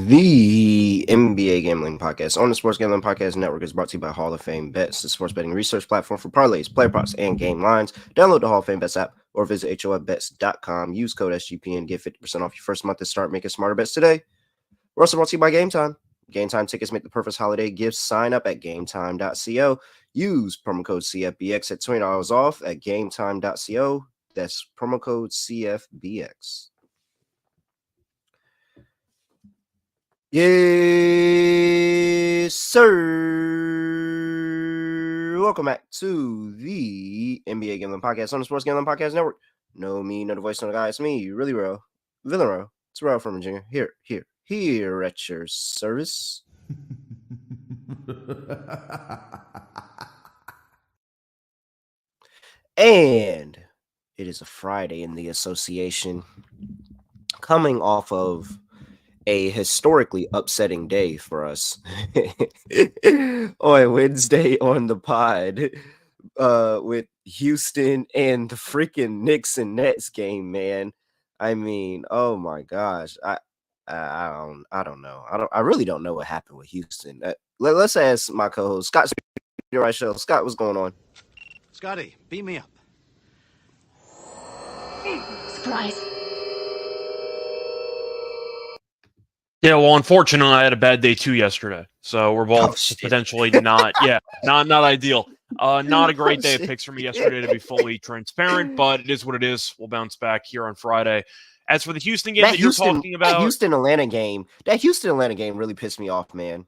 The NBA Gambling Podcast on the Sports Gambling Podcast Network is brought to you by Hall of Fame Bets, the sports betting research platform for parlays, player props, and game lines. Download the Hall of Fame Bets app or visit HOFBets.com. Use code SGPN. Get 50% off your first month to start making smarter bets today. We're also brought to you by Game Time. Game Time tickets make the perfect holiday gift. Sign up at gametime.co. Use promo code CFBX at $20 off at gametime.co. That's promo code CFBX. Yes, sir. Welcome back to the NBA Gambling Podcast on the Sports Gambling Podcast Network. No me, no the voice, no the guy. It's me, really real, villain real. It's Terrell Furman Jr. Here at your service. And it is a Friday in the association, coming off of a historically upsetting day for us on Wednesday on the pod with Houston and the freaking Knicks and Nets game, man. I mean, oh my gosh. I don't know. I really don't know what happened with Houston. Let's ask my co-host Scott Reichel. Scott, what's going on? Scotty, beam me up. Surprise. Yeah, well, unfortunately, I had a bad day too yesterday, so we're both potentially not ideal. Not a great day of picks for me yesterday, to be fully transparent, but it is what it is. We'll bounce back here on Friday. As for the Houston game that you're talking about, that Houston Atlanta game really pissed me off, man.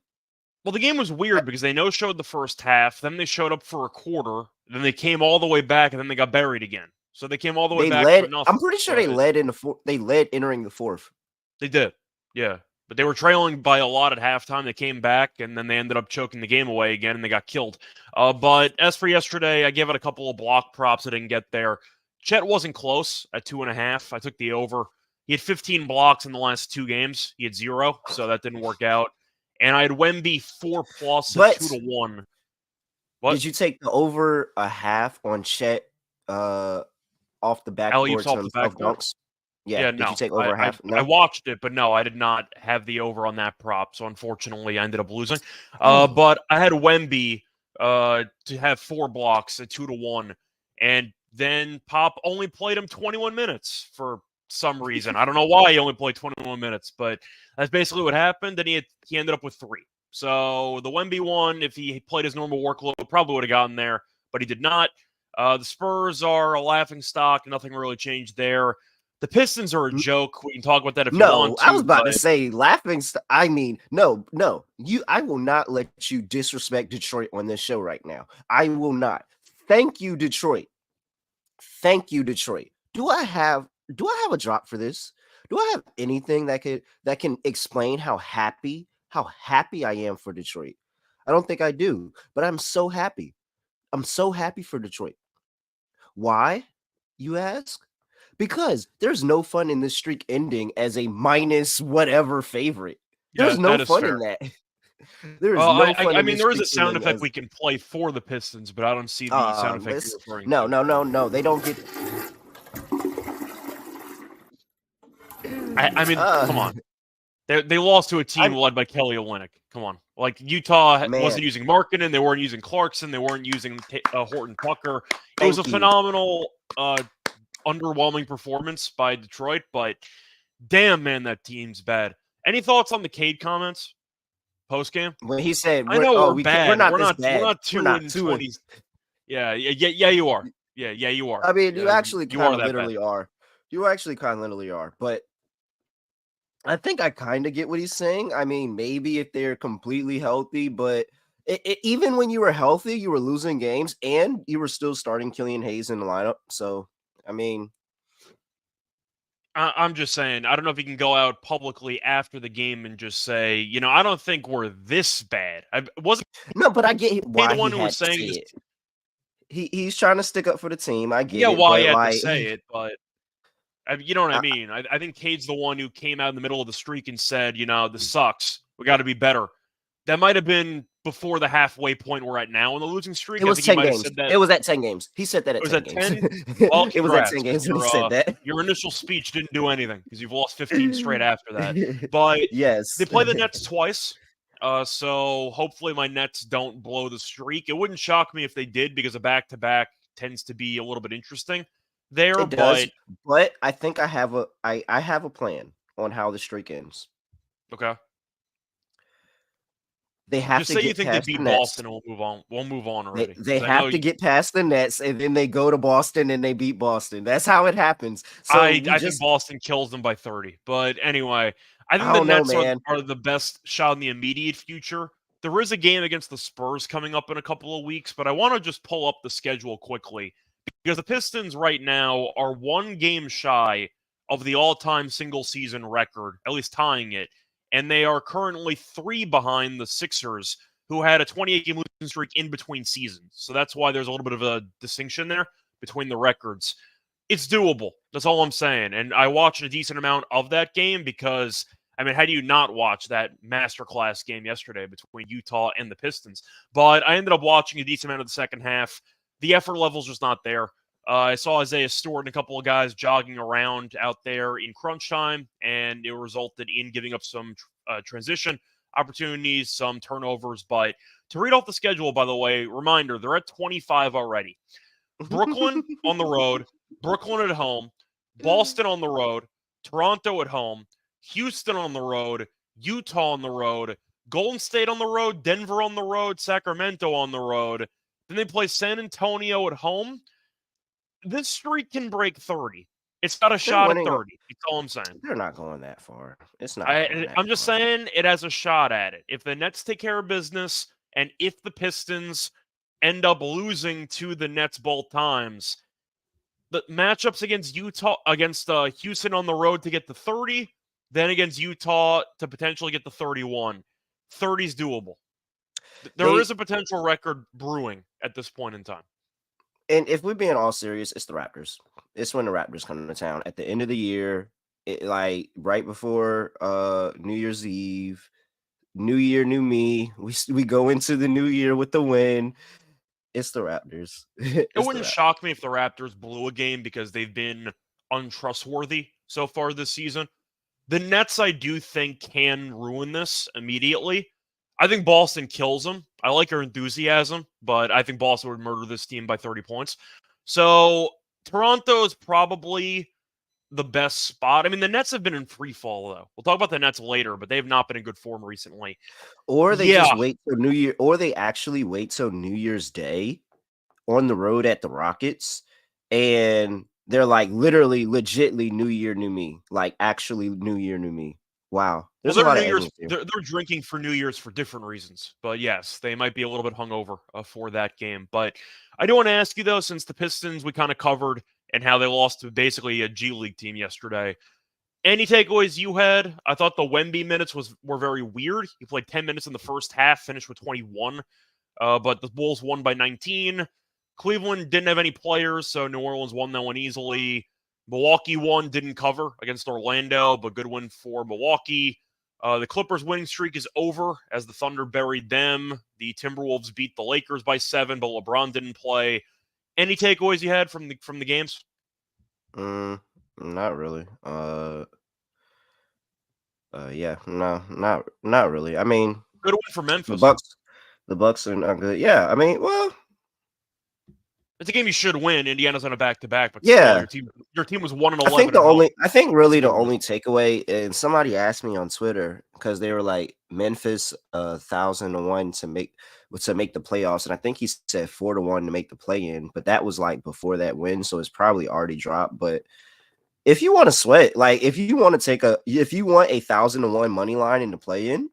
Well, the game was weird because they no-showed the first half, then they showed up for a quarter, then they came all the way back, and then they got buried again. So they came all the way back for nothing. I'm pretty sure they led entering the fourth. They did, yeah. But they were trailing by a lot at halftime. They came back, and then they ended up choking the game away again, and they got killed. But as for yesterday, I gave it a couple of block props. I didn't get there. Chet wasn't close at 2.5. I took the over. He had 15 blocks in the last 2 games. He had 0, so that didn't work out. And I had Wemby 4+ at 2-1. What? Did you take the over a half on Chet off the backboard off the backboard? Dunks? Yeah, did no. you take over half? No? I watched it, but no, I did not have the over on that prop, so unfortunately I ended up losing. But I had Wemby to have 4 blocks at 2-1, and then Pop only played him 21 minutes for some reason. I don't know why he only played 21 minutes, but that's basically what happened, and he ended up with 3. So the Wemby one, if he played his normal workload, probably would have gotten there, but he did not. The Spurs are a laughingstock. Nothing really changed there. The Pistons are a joke. We can talk about that if you want to. I was about to say laughing. I mean, no. I will not let you disrespect Detroit on this show right now. I will not. Thank you, Detroit. Do I have a drop for this? Do I have anything that can explain how happy I am for Detroit? I don't think I do, but I'm so happy. I'm so happy for Detroit. Why, you ask? Because there's no fun in this streak ending as a minus whatever favorite. There's no fun in that. There is no fun. I mean, there is a sound effect we can play for the Pistons, but I don't see the sound effect you're referring to. No. They don't get. I mean, come on. They lost to a team led by Kelly Olynyk. Come on. Like, Utah wasn't using Markkanen. They weren't using Clarkson. They weren't using Horton Tucker. It was a phenomenal, underwhelming performance by Detroit, but damn, man, that team's bad. Any thoughts on the Cade comments post-game? When he said, I know we're bad. We're not bad. We're not 2 in 20. Yeah, you are. Yeah, you are. I mean, you actually kind of literally are. You actually kind of literally are, but I think I kind of get what he's saying. I mean, maybe if they're completely healthy, but even when you were healthy, you were losing games and you were still starting Killian Hayes in the lineup. So, I mean, I'm just saying, I don't know if he can go out publicly after the game and just say, I don't think we're this bad. No, but I get why the one he who had was saying to say it. He's trying to stick up for the team. I get it. Why he had to say it, but you know what I mean? I think Cade's the one who came out in the middle of the streak and said, this sucks. We got to be better. That might have been before the halfway point we're at now in the losing streak. It was I think 10 he might have games. said that. It was at 10 games. He said that at Was 10 that games. 10? Well, It was at 10 congrats, 'cause games when he said that. your initial speech didn't do anything because you've lost 15 straight after that. But Yes. they play the Nets twice. So hopefully my Nets don't blow the streak. It wouldn't shock me if they did because a back-to-back tends to be a little bit interesting there. It does, But but I think I have a plan on how the streak ends. okay. They have Just to say you get think they past the beat Nets. Boston and we'll move on. We'll move on already. They 'Cause I know have to get past the Nets, and then they go to Boston and they beat Boston. That's how it happens. So I think Boston kills them by 30. But anyway, I think the don't know, Nets man. are the best shot in the immediate future. There is a game against the Spurs coming up in a couple of weeks, but I want to just pull up the schedule quickly because the Pistons right now are one game shy of the all-time single-season record, at least tying it, and they are currently 3 behind the Sixers, who had a 28-game losing streak in between seasons. So that's why there's a little bit of a distinction there between the records. It's doable. That's all I'm saying. And I watched a decent amount of that game because, I mean, how do you not watch that masterclass game yesterday between Utah and the Pistons? But I ended up watching a decent amount of the second half. The effort level's just not there. I saw Isaiah Stewart and a couple of guys jogging around out there in crunch time, and it resulted in giving up some transition opportunities, some turnovers. But to read off the schedule, by the way, reminder, they're at 25 already. Brooklyn on the road, Brooklyn at home, Boston on the road, Toronto at home, Houston on the road, Utah on the road, Golden State on the road, Denver on the road, Sacramento on the road. Then they play San Antonio at home. This streak can break 30. It's got a shot at 30. That's all I'm saying. They're not going that far. It's not. I'm just saying it has a shot at it. If the Nets take care of business and if the Pistons end up losing to the Nets both times, the matchups against Houston on the road to get to 30, then against Utah to potentially get to 31. 30 is doable. There is a potential record brewing at this point in time. And if we're being all serious, it's the Raptors. It's when the Raptors come to town at the end of the year, like right before New Year's Eve. New year, new me. We go into the new year with the win. It's the Raptors. It wouldn't shock me if the Raptors blew a game because they've been untrustworthy so far this season. The Nets, I do think, can ruin this immediately. I think Boston kills them. I like your enthusiasm, but I think Boston would murder this team by 30 points. So Toronto is probably the best spot. I mean, the Nets have been in free fall, though. We'll talk about the Nets later, but they have not been in good form recently. Or they just wait till New Year, or they actually wait till New Year's Day on the road at the Rockets, and they're like literally, legitly New Year, new me. Like actually New Year, new me. Wow. There's a lot of New Year's, they're drinking for New Year's for different reasons. But yes, they might be a little bit hungover for that game. But I do want to ask you, though, since the Pistons we kind of covered and how they lost to basically a G League team yesterday. Any takeaways you had? I thought the Wemby minutes were very weird. He played 10 minutes in the first half, finished with 21. But the Bulls won by 19. Cleveland didn't have any players, so New Orleans won that one easily. Milwaukee won, didn't cover against Orlando, but good win for Milwaukee. The Clippers' winning streak is over as the Thunder buried them. The Timberwolves beat the Lakers by 7, but LeBron didn't play. Any takeaways you had from the games? Not really. Yeah, no, not really. I mean, good win for Memphis. The Bucks are not good. Yeah, I mean, well, it's a game you should win. Indiana's on a back-to-back, but yeah, still, your team was 1-11. I think the only takeaway, and somebody asked me on Twitter because they were like Memphis 1,000-1 to make the playoffs, and I think he said 4-1 to make the play-in, but that was like before that win, so it's probably already dropped. But if you want to sweat, like if you want a 1,000-1 money line in the play-in,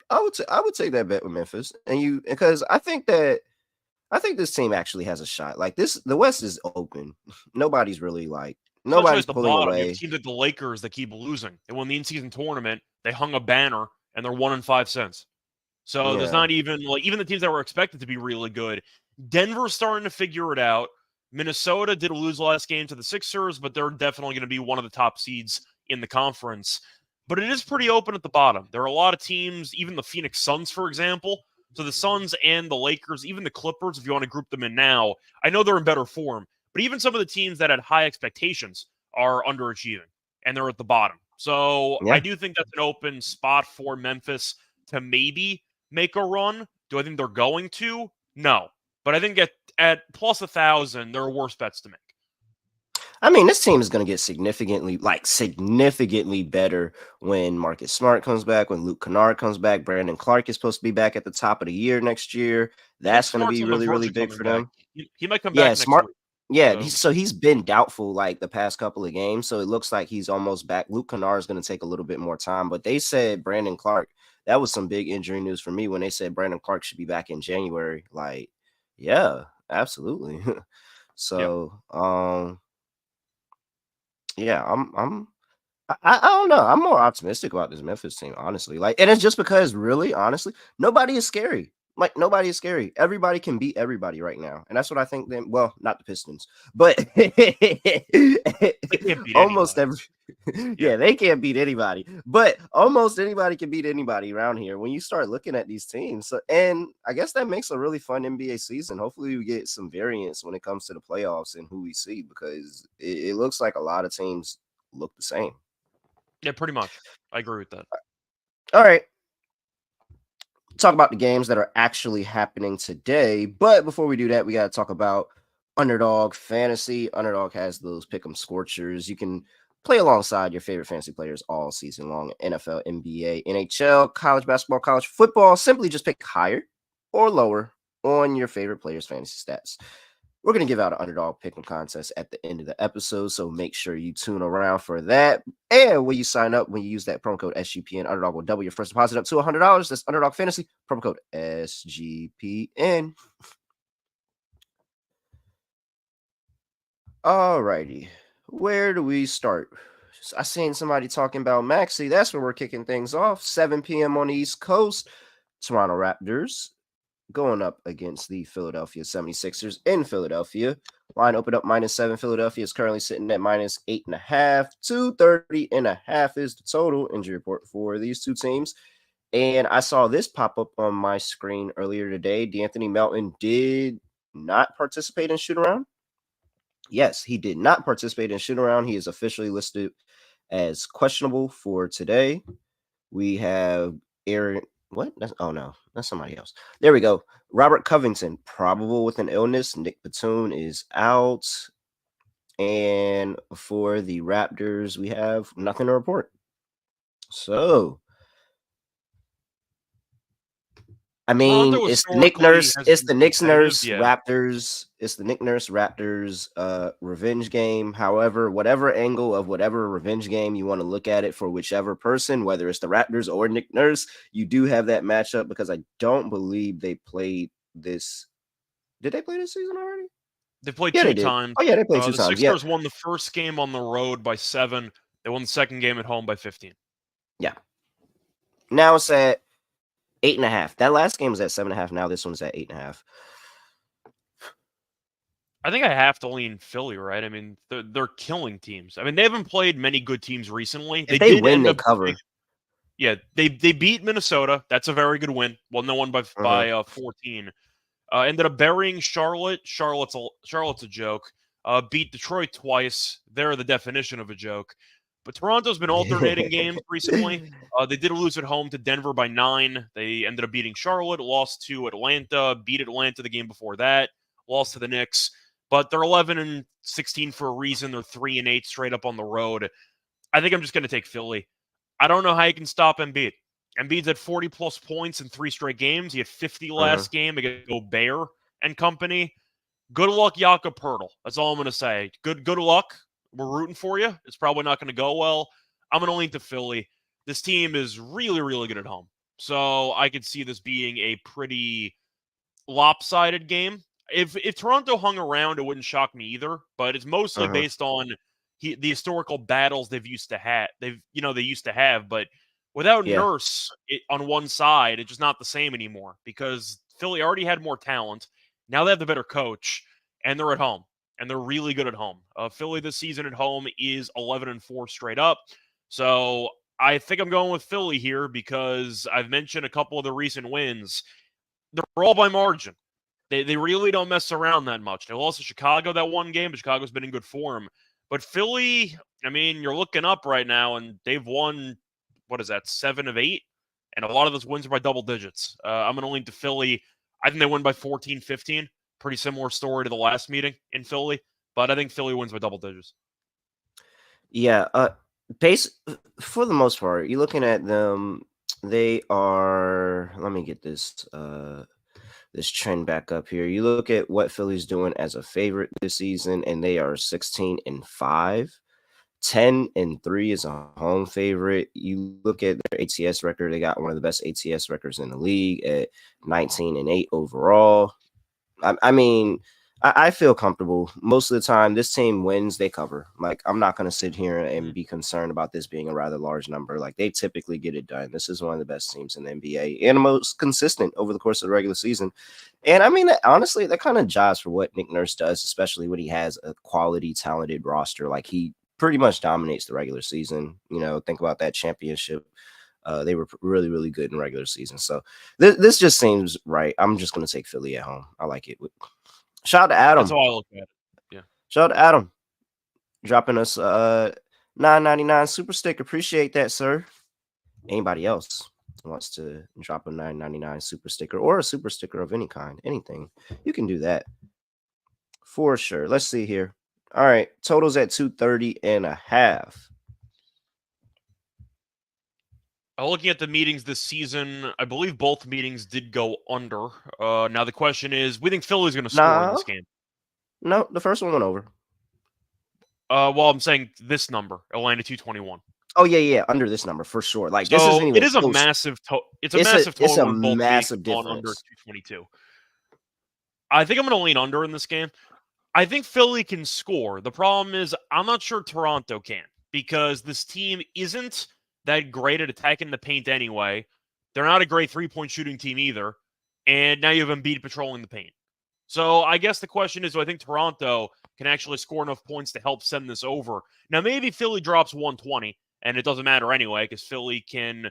I would take that bet with Memphis, because I think this team actually has a shot. Like the West is open. Nobody's really nobody's pulling away. You have teams like the Lakers that keep losing. They won the in-season tournament. They hung a banner and they're 1-5 cents. So there's not even even the teams that were expected to be really good. Denver's starting to figure it out. Minnesota did lose last game to the Sixers, but they're definitely going to be one of the top seeds in the conference. but it is pretty open at the bottom. There are a lot of teams, even the Phoenix Suns, for example. So the Suns and the Lakers, even the Clippers, if you want to group them in now, I know they're in better form, but even some of the teams that had high expectations are underachieving, and they're at the bottom. So I Yeah. do think that's an open spot for Memphis to maybe make a run. Do I think they're going to? No. But I think at plus 1,000, there are worse bets to make. I mean, this team is going to get significantly better when Marcus Smart comes back, when Luke Kennard comes back. Brandon Clark is supposed to be back at the top of the year next year. I think That's going to Smart's be on the really, verge really of big coming for back. them. He might come Yeah, back next Smart. week. Yeah, So. so he's been doubtful like the past couple of games. So it looks like he's almost back. Luke Kennard is going to take a little bit more time, but they said Brandon Clark. That was some big injury news for me when they said Brandon Clark should be back in January. Like, yeah, absolutely. Yeah. So, yeah, I don't know. I'm more optimistic about this Memphis team, honestly. Like, and it's just because, really, honestly, nobody is scary. Like, nobody is scary. Everybody can beat everybody right now, and that's what I think. Them, well, not the Pistons, but They can't beat almost anybody. every. Yeah. Yeah, they can't beat anybody, but almost anybody can beat anybody around here when you start looking at these teams. So, and I guess that makes a really fun NBA season. Hopefully, we get some variance when it comes to the playoffs and who we see, because it looks like a lot of teams look the same. Yeah, pretty much. I agree with that. All right. Talk about the games that are actually happening today. But before we do that, we got to talk about Underdog Fantasy. Underdog has those pick'em scorchers. You can play alongside your favorite fantasy players all season long. NFL, NBA, NHL, college basketball, college football. Simply just pick higher or lower on your favorite players' fantasy stats. We're going to give out an Underdog Pick'em contest at the end of the episode, so make sure you tune around for that. And when you sign up, when you use that promo code SGPN, Underdog will double your first deposit up to $100. That's Underdog Fantasy, promo code SGPN. All righty. Where do we start? I seen somebody talking about Maxey. That's where we're kicking things off. 7 p.m. on the East Coast. Toronto Raptors going up against the Philadelphia 76ers in Philadelphia. Line opened up -7. Philadelphia is currently sitting at -8.5. 230.5 is the total injury report for these two teams. And I saw this pop up on my screen earlier today. D'Anthony Melton did not participate in shoot around. Yes, he did not participate in shoot around. He is officially listed as questionable for today. We have Aaron. What? Oh no, that's somebody else. There we go. Robert Covington, probable with an illness. Nick Batum is out. And for the Raptors, we have nothing to report. So, I mean, Toronto it's the Nick historically Nurse, has it's been the Nick competitive. Nurse Yeah. Raptors, it's the Nick Nurse Raptors revenge game. However, whatever angle of whatever revenge game you want to look at it for whichever person, whether it's the Raptors or Nick Nurse, you do have that matchup, because I don't believe they played this. Did they play this season already? They played Yeah, they 2 did. times. Oh yeah, they played 2 The times. Yeah. Sixers won the first game on the road by 7. They won the second game at home by 15. Yeah. Now it's at 8.5. That last game was at 7.5. Now this one's at 8.5. I think I have to lean Philly, right? I mean, they're killing teams. I mean, they haven't played many good teams recently. If They they did win, end they up cover. Yeah, they beat Minnesota. That's a very good win. Well, no one by 14. Ended up burying Charlotte. Charlotte's a joke. Beat Detroit twice. They're the definition of a joke. But Toronto's been alternating games recently. They did lose at home to Denver by 9. They ended up beating Charlotte, lost to Atlanta, beat Atlanta the game before that, lost to the Knicks. But they're 11-16 for a reason. They're 3-8 straight up on the road. I think I'm just going to take Philly. I don't know how you can stop Embiid. Embiid's at 40-plus points in 3 straight games. He had 50 last game against Gobert and company. Good luck, Jakob Poeltl. That's all I'm going to say. Good luck. We're rooting for you. It's probably not going to go well. I'm going to lean to Philly. This team is really, really good at home. So I could see this being a pretty lopsided game. If Toronto hung around, it wouldn't shock me either. But it's mostly based on the historical battles they used to have. But without Yeah. Nurse on one side, it's just not the same anymore, because Philly already had more talent. Now they have the better coach, and they're at home, and they're really good at home. Philly this season at home is 11-4 straight up. So I think I'm going with Philly here because I've mentioned a couple of the recent wins. They're all by margin. They really don't mess around that much. They lost to Chicago that one game, but Chicago's been in good form. But Philly, I mean, you're looking up right now, and they've won, 7 of 8? And a lot of those wins are by double digits. I'm going to lean to Philly. I think they win by 14, 15. Pretty similar story to the last meeting in Philly. But I think Philly wins by double digits. Yeah, for the most part, you're looking at them. They are. Let me get this this trend back up here. You look at what Philly's doing as a favorite this season, and they are 16-5. 10-3 is a home favorite. You look at their ATS record; they got one of the best ATS records in the league at 19-8 overall. I mean, I feel comfortable most of the time. This team wins, they cover. Like, I'm not going to sit here and be concerned about this being a rather large number. Like, they typically get it done. This is one of the best teams in the NBA and the most consistent over the course of the regular season. And I mean, honestly, that kind of jives for what Nick Nurse does, especially when he has a quality, talented roster. Like, he pretty much dominates the regular season. You know, think about that championship. They were really, really good in regular season. So this just seems right. I'm just going to take Philly at home. I like it. Shout out to Adam. That's how I look at it. Yeah. Shout out to Adam. Dropping us $9.99 super stick. Appreciate that, sir. Anybody else wants to drop a $9.99 super sticker or a super sticker of any kind, anything, you can do that for sure. Let's see here. All right. Totals at 230.5. Looking at the meetings this season, I believe both meetings did go under. Now the question is, we think Philly's going to score in this game. No, the first one went over. Well, I'm saying this number, Atlanta 221. Oh yeah, under this number for sure. Like, so this isn't even it is close. A massive. It's a massive total. It's a massive difference. Under 222. I think I'm going to lean under in this game. I think Philly can score. The problem is, I'm not sure Toronto can, because this team isn't that great at attacking the paint anyway. They're not a great three-point shooting team either. And now you have Embiid patrolling the paint. So I guess the question is, do I think Toronto can actually score enough points to help send this over? Now, maybe Philly drops 120, and it doesn't matter anyway, because Philly can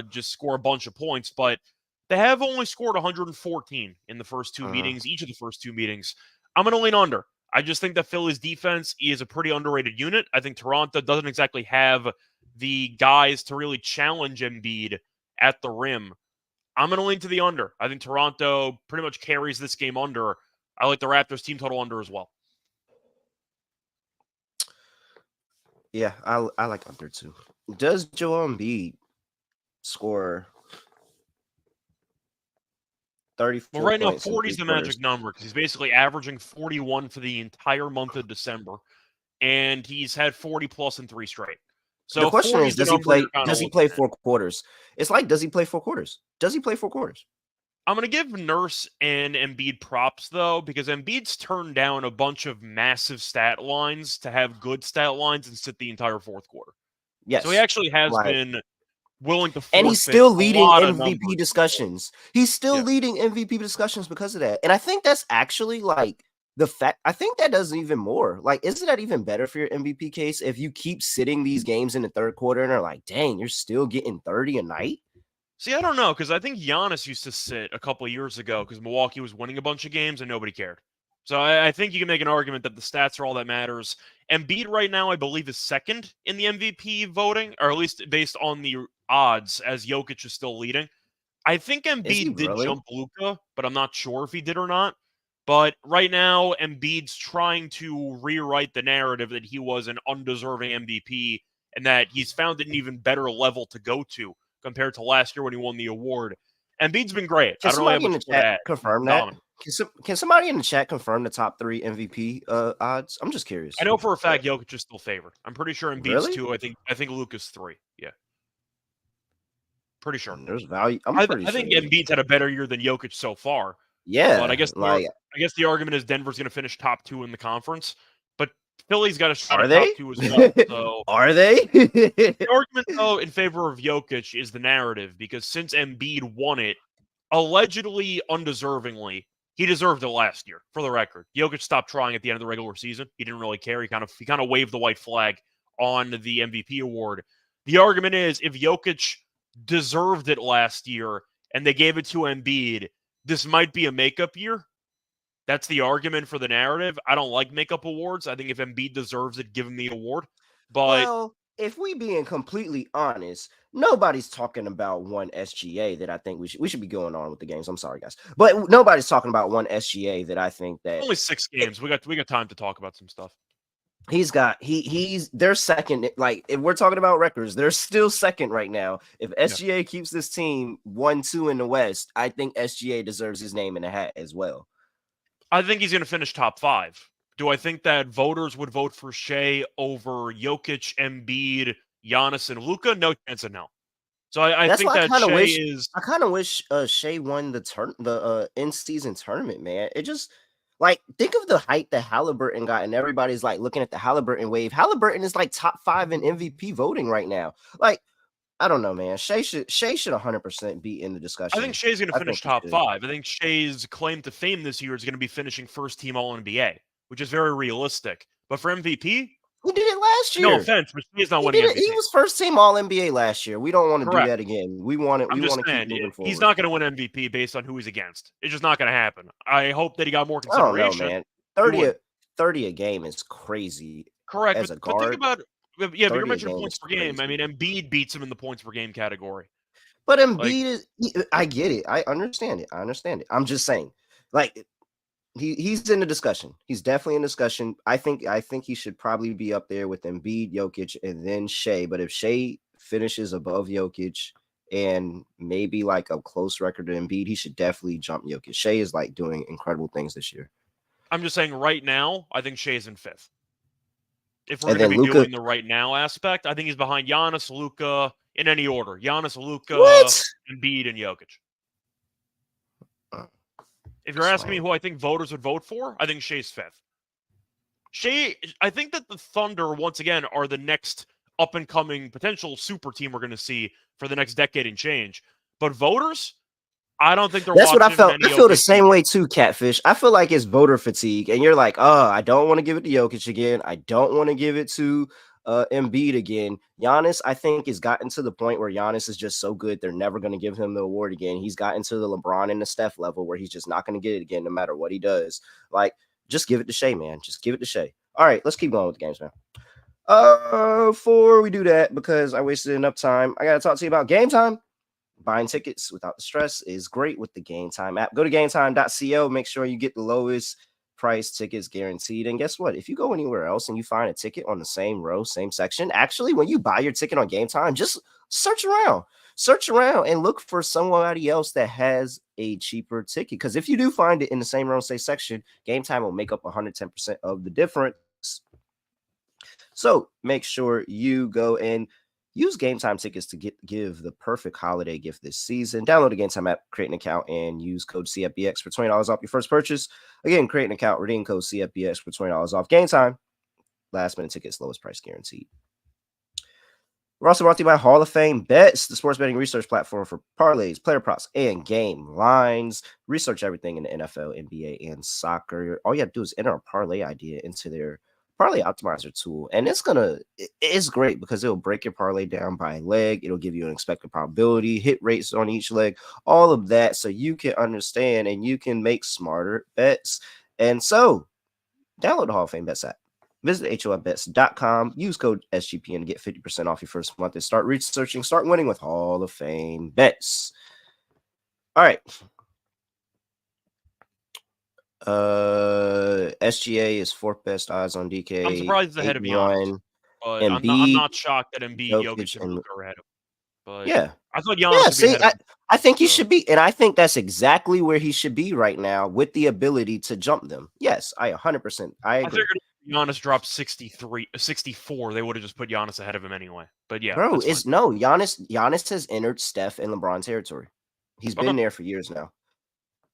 just score a bunch of points. But they have only scored 114 in the first two meetings, each of the first two meetings. I'm going to lean under. I just think that Philly's defense is a pretty underrated unit. I think Toronto doesn't exactly have the guys to really challenge Embiid at the rim. I'm going to lean to the under. I think Toronto pretty much carries this game under. I like the Raptors team total under as well. Yeah, I like under too. Does Joel Embiid score 34 Well, right now, points 40 is the magic number because he's basically averaging 41 for the entire month of December, and he's had 40 plus in 3 straight. So the question is, does he play 4 quarters? quarters? It's like, does he play 4 quarters? Does he play 4 quarters? I'm going to give Nurse and Embiid props, though, because Embiid's turned down a bunch of massive stat lines to have good stat lines and sit the entire fourth quarter. Yes. So he actually has been willing to forfeit. And he's still leading MVP discussions. He's still leading MVP discussions because of that. And I think that's actually like the fact. I think that does even more. Like, isn't that even better for your MVP case if you keep sitting these games in the third quarter and are like, dang, you're still getting 30 a night? See, I don't know, because I think Giannis used to sit a couple of years ago because Milwaukee was winning a bunch of games and nobody cared. So I think you can make an argument that the stats are all that matters. Embiid right now, I believe, is second in the MVP voting, or at least based on the odds, as Jokic is still leading. I think Embiid did jump Luka, but I'm not sure if he did or not. But right now, Embiid's trying to rewrite the narrative that he was an undeserving MVP and that he's found an even better level to go to compared to last year when he won the award. Embiid's been great. Can somebody in the chat confirm that? Can somebody in the chat confirm the top 3 MVP odds? I'm just curious. I know for a fact Jokic is still favored. I'm pretty sure Embiid's 2. I think Luka's 3. Yeah. Pretty sure. There's value. I think Embiid's had a better year than Jokic so far. Yeah. But I guess the argument is Denver's going to finish top 2 in the conference. But Philly's got a shot at top 2 as well. So are they? The argument, though, in favor of Jokic is the narrative, because since Embiid won it, allegedly undeservingly, he deserved it last year, for the record. Jokic stopped trying at the end of the regular season. He didn't really care. He kind of waved the white flag on the MVP award. The argument is if Jokic deserved it last year and they gave it to Embiid, this might be a makeup year. That's the argument for the narrative. I don't like makeup awards. I think if Embiid deserves it, give him the award. But well, if we being completely honest, nobody's talking about one SGA that I think we should be going on with the games. I'm sorry, guys, but nobody's talking about one SGA that I think that only 6 games. We got time to talk about some stuff. He's they're second. Like if we're talking about records, they're still second right now. If SGA keeps this team 1-2 in the West, I think SGA deserves his name in the hat as well. I think he's going to finish top 5. Do I think that voters would vote for Shea over Jokic, Embiid, Giannis, and Luka? No chance of no. So I think that Shea is. I kind of wish Shea won the in-season tournament, man. It just like think of the hype that Halliburton got, and everybody's like looking at the Halliburton wave. Halliburton is like top 5 in MVP voting right now. Like I don't know, man. Shea should 100% be in the discussion. I think Shea's going to finish top 5. I think Shea's claim to fame this year is going to be finishing first team All NBA, which is very realistic. But for MVP, who did it last year? No offense, but Shea's not winning MVP. He was first team All NBA last year. We don't want to do that again. We want it. We want to keep moving forward. He's not going to win MVP based on who he's against. It's just not going to happen. I hope that he got more consideration. I don't know, man. 30 a game is crazy. Correct. As a guard. But think about but you're mentioning points per game. I mean, Embiid beats him in the points per game category. But Embiid is. I get it. I understand it. I'm just saying, like, he's in the discussion. He's definitely in discussion. I think he should probably be up there with Embiid, Jokic, and then Shea. But if Shea finishes above Jokic and maybe like a close record to Embiid, he should definitely jump Jokic. Shea is like doing incredible things this year. I'm just saying right now, I think Shea's in 5th. If we're going to be doing the right now aspect, I think he's behind Giannis, Luka, in any order. Giannis, Luka, Embiid, and Jokic. If you're asking me who I think voters would vote for, I think Shea's 5th. Shea, I think that the Thunder, once again, are the next up-and-coming potential super team we're going to see for the next decade and change. But voters, I don't think they're That's what I felt. I feel the same teams. way too, Catfish. I feel like it's voter fatigue. And you're like, oh, I don't want to give it to Jokic again. I don't want to give it to Embiid again. Giannis, I think, has gotten to the point where Giannis is just so good, they're never going to give him the award again. He's gotten to the LeBron and the Steph level where he's just not going to get it again no matter what he does. Like, just give it to Shea, man. Just give it to Shea. All right, let's keep going with the games now. Before we do that, because I wasted enough time, I got to talk to you about Game Time. Buying tickets without the stress is great with the Game Time app. Go to gametime.co. Make sure you get the lowest price tickets guaranteed. And guess what? If you go anywhere else and you find a ticket on the same row, same section, actually, when you buy your ticket on Game Time, just search around and look for somebody else that has a cheaper ticket. Because if you do find it in the same row, same section, Game Time will make up 110% of the difference. So make sure you go and use Game Time tickets to give the perfect holiday gift this season. Download the Game Time app, create an account, and use code CFBX for $20 off your first purchase. Again, create an account, redeem code CFBX for $20 off. Game Time, last minute tickets, lowest price guaranteed. We're also brought to you by Hall of Fame Bets, the sports betting research platform for parlays, player props, and game lines. Research everything in the NFL, NBA, and soccer. All you have to do is enter a parlay idea into their parlay optimizer tool, and it's great because it'll break your parlay down by leg. It'll give you an expected probability, hit rates on each leg, all of that, so you can understand and you can make smarter bets. And so download the Hall of Fame Bets app, visit HOPBets.com, use code SGPN to get 50% off your first month, and start researching, start winning with Hall of Fame Bets. All right, SGA is 4th best odds on DK. I'm surprised it's ahead of Giannis, but Embiid, I'm not shocked that Embiid, Jokic, and Luka are ahead of him. But yeah, I thought Giannis would be ahead of him. I think he should be, and I think that's exactly where he should be right now with the ability to jump them. Yes, I 100%. I agree. figured if Giannis dropped 64, they would have just put Giannis ahead of him anyway. But yeah, bro, Giannis has entered Steph and LeBron territory. He's been there for years now.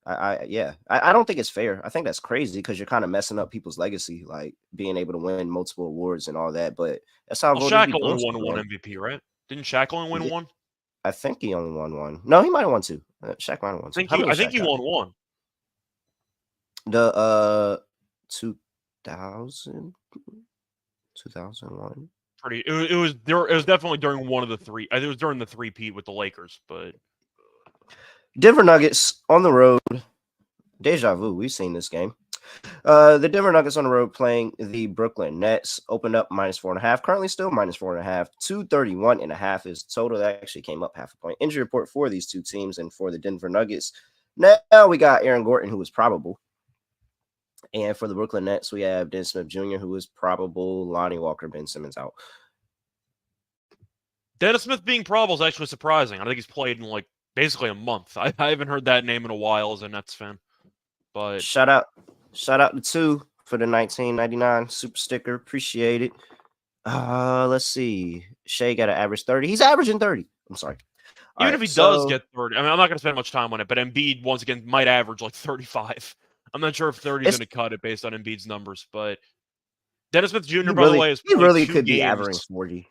I don't think it's fair. I think that's crazy because you're kind of messing up people's legacy, like being able to win multiple awards and all that. But that's how Shaq only won one MVP, right? Didn't Shaq only win one? I think he only won one. No, he might have won two. Shaq might have won two. I think he won one. The 2001. pretty. It was there. It was definitely during one of the three. It was during the three-peat with the Lakers, but Denver Nuggets on the road. Deja vu. We've seen this game. The Denver Nuggets on the road playing the Brooklyn Nets. Opened up -4.5. Currently still -4.5. 231.5 is total. That actually came up half a point. Injury report for these two teams and for the Denver Nuggets. Now we got Aaron Gordon, who was probable. And for the Brooklyn Nets, we have Dennis Smith Jr., who is probable. Lonnie Walker, Ben Simmons out. Dennis Smith being probable is actually surprising. I think he's played in like basically a month. I haven't heard that name in a while as a Nets fan. But shout out to two for the 1999 super sticker. Appreciate it. Let's see. Shea got an average 30. He's averaging 30. I'm sorry. Even if he does get 30, I mean, I'm not going to spend much time on it, but Embiid, once again, might average like 35. I'm not sure if 30 is going to cut it based on Embiid's numbers, but Dennis Smith Jr., by the way, he really could be averaging 40.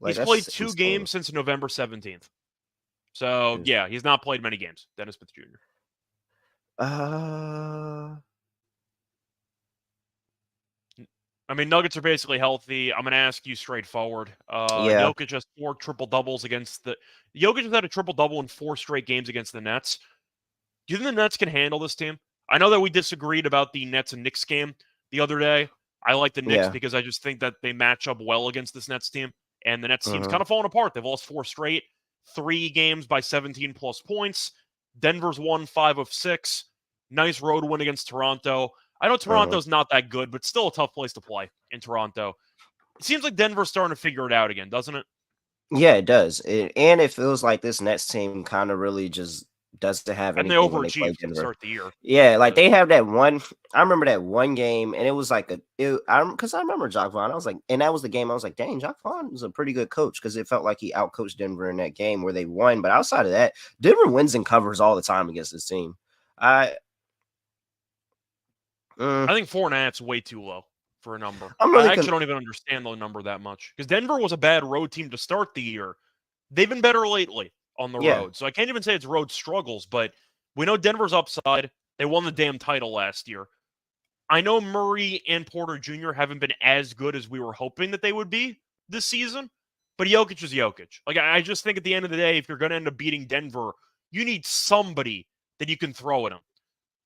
Like, he's played 2 games since November 17th. So, yeah, he's not played many games, Dennis Smith Jr. I mean, Nuggets are basically healthy. I'm going to ask you straightforward. Jokic has 4 triple-doubles against the... Jokic has had a triple-double in 4 straight games against the Nets. Do you think the Nets can handle this team? I know that we disagreed about the Nets and Knicks game the other day. I like the Knicks because I just think that they match up well against this Nets team. And the Nets team's kind of falling apart. They've lost 4 straight, 3 games by 17-plus points. Denver's won 5 of 6. Nice road win against Toronto. I know Toronto's not that good, but still a tough place to play in Toronto. It seems like Denver's starting to figure it out again, doesn't it? Yeah, it does. And it feels like this Nets team kind of really just doesn't have anything. And they overachieved to start the year. Yeah, like they have that one. I remember that one game, and it was like because I remember Jacques Vaughn. I was like, and that was the game. I was like, dang, Jacques Vaughn was a pretty good coach because it felt like he outcoached Denver in that game where they won. But outside of that, Denver wins and covers all the time against this team. I think 4.5 is way too low for a number. I actually don't even understand the number that much because Denver was a bad road team to start the year. They've been better lately on the road, so I can't even say it's road struggles, but we know Denver's upside. They won the damn title last year. I know Murray and Porter Jr. haven't been as good as we were hoping that they would be this season, but Jokic is Jokic. Like, I just think at the end of the day, if you're going to end up beating Denver, you need somebody that you can throw at him.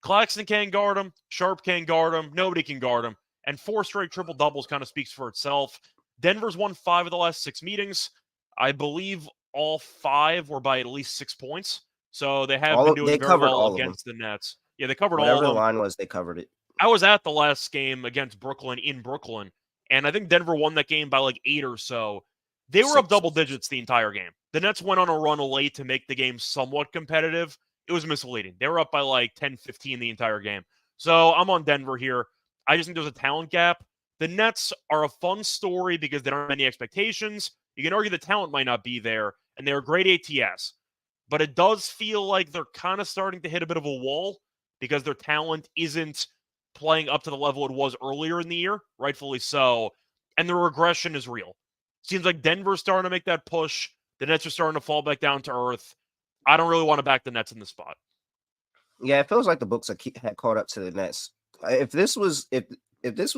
Claxton can't guard him. Sharp can't guard him. Nobody can guard him. And 4 straight triple-doubles kind of speaks for itself. Denver's won 5 of the last 6 meetings. I believe all 5 were by at least 6 points. So they have been doing very well against the Nets. Yeah, they covered all of them. Whatever the line was, they covered it. I was at the last game against Brooklyn in Brooklyn, and I think Denver won that game by like 8 or so. They were up double digits the entire game. The Nets went on a run late to make the game somewhat competitive. It was misleading. They were up by like 10-15 the entire game. So I'm on Denver here. I just think there's a talent gap. The Nets are a fun story because they don't have any expectations. You can argue the talent might not be there, and they're great ATS. But it does feel like they're kind of starting to hit a bit of a wall because their talent isn't playing up to the level it was earlier in the year, rightfully so. And the regression is real. Seems like Denver's starting to make that push. The Nets are starting to fall back down to earth. I don't really want to back the Nets in this spot. Yeah, it feels like the books had caught up to the Nets. If this was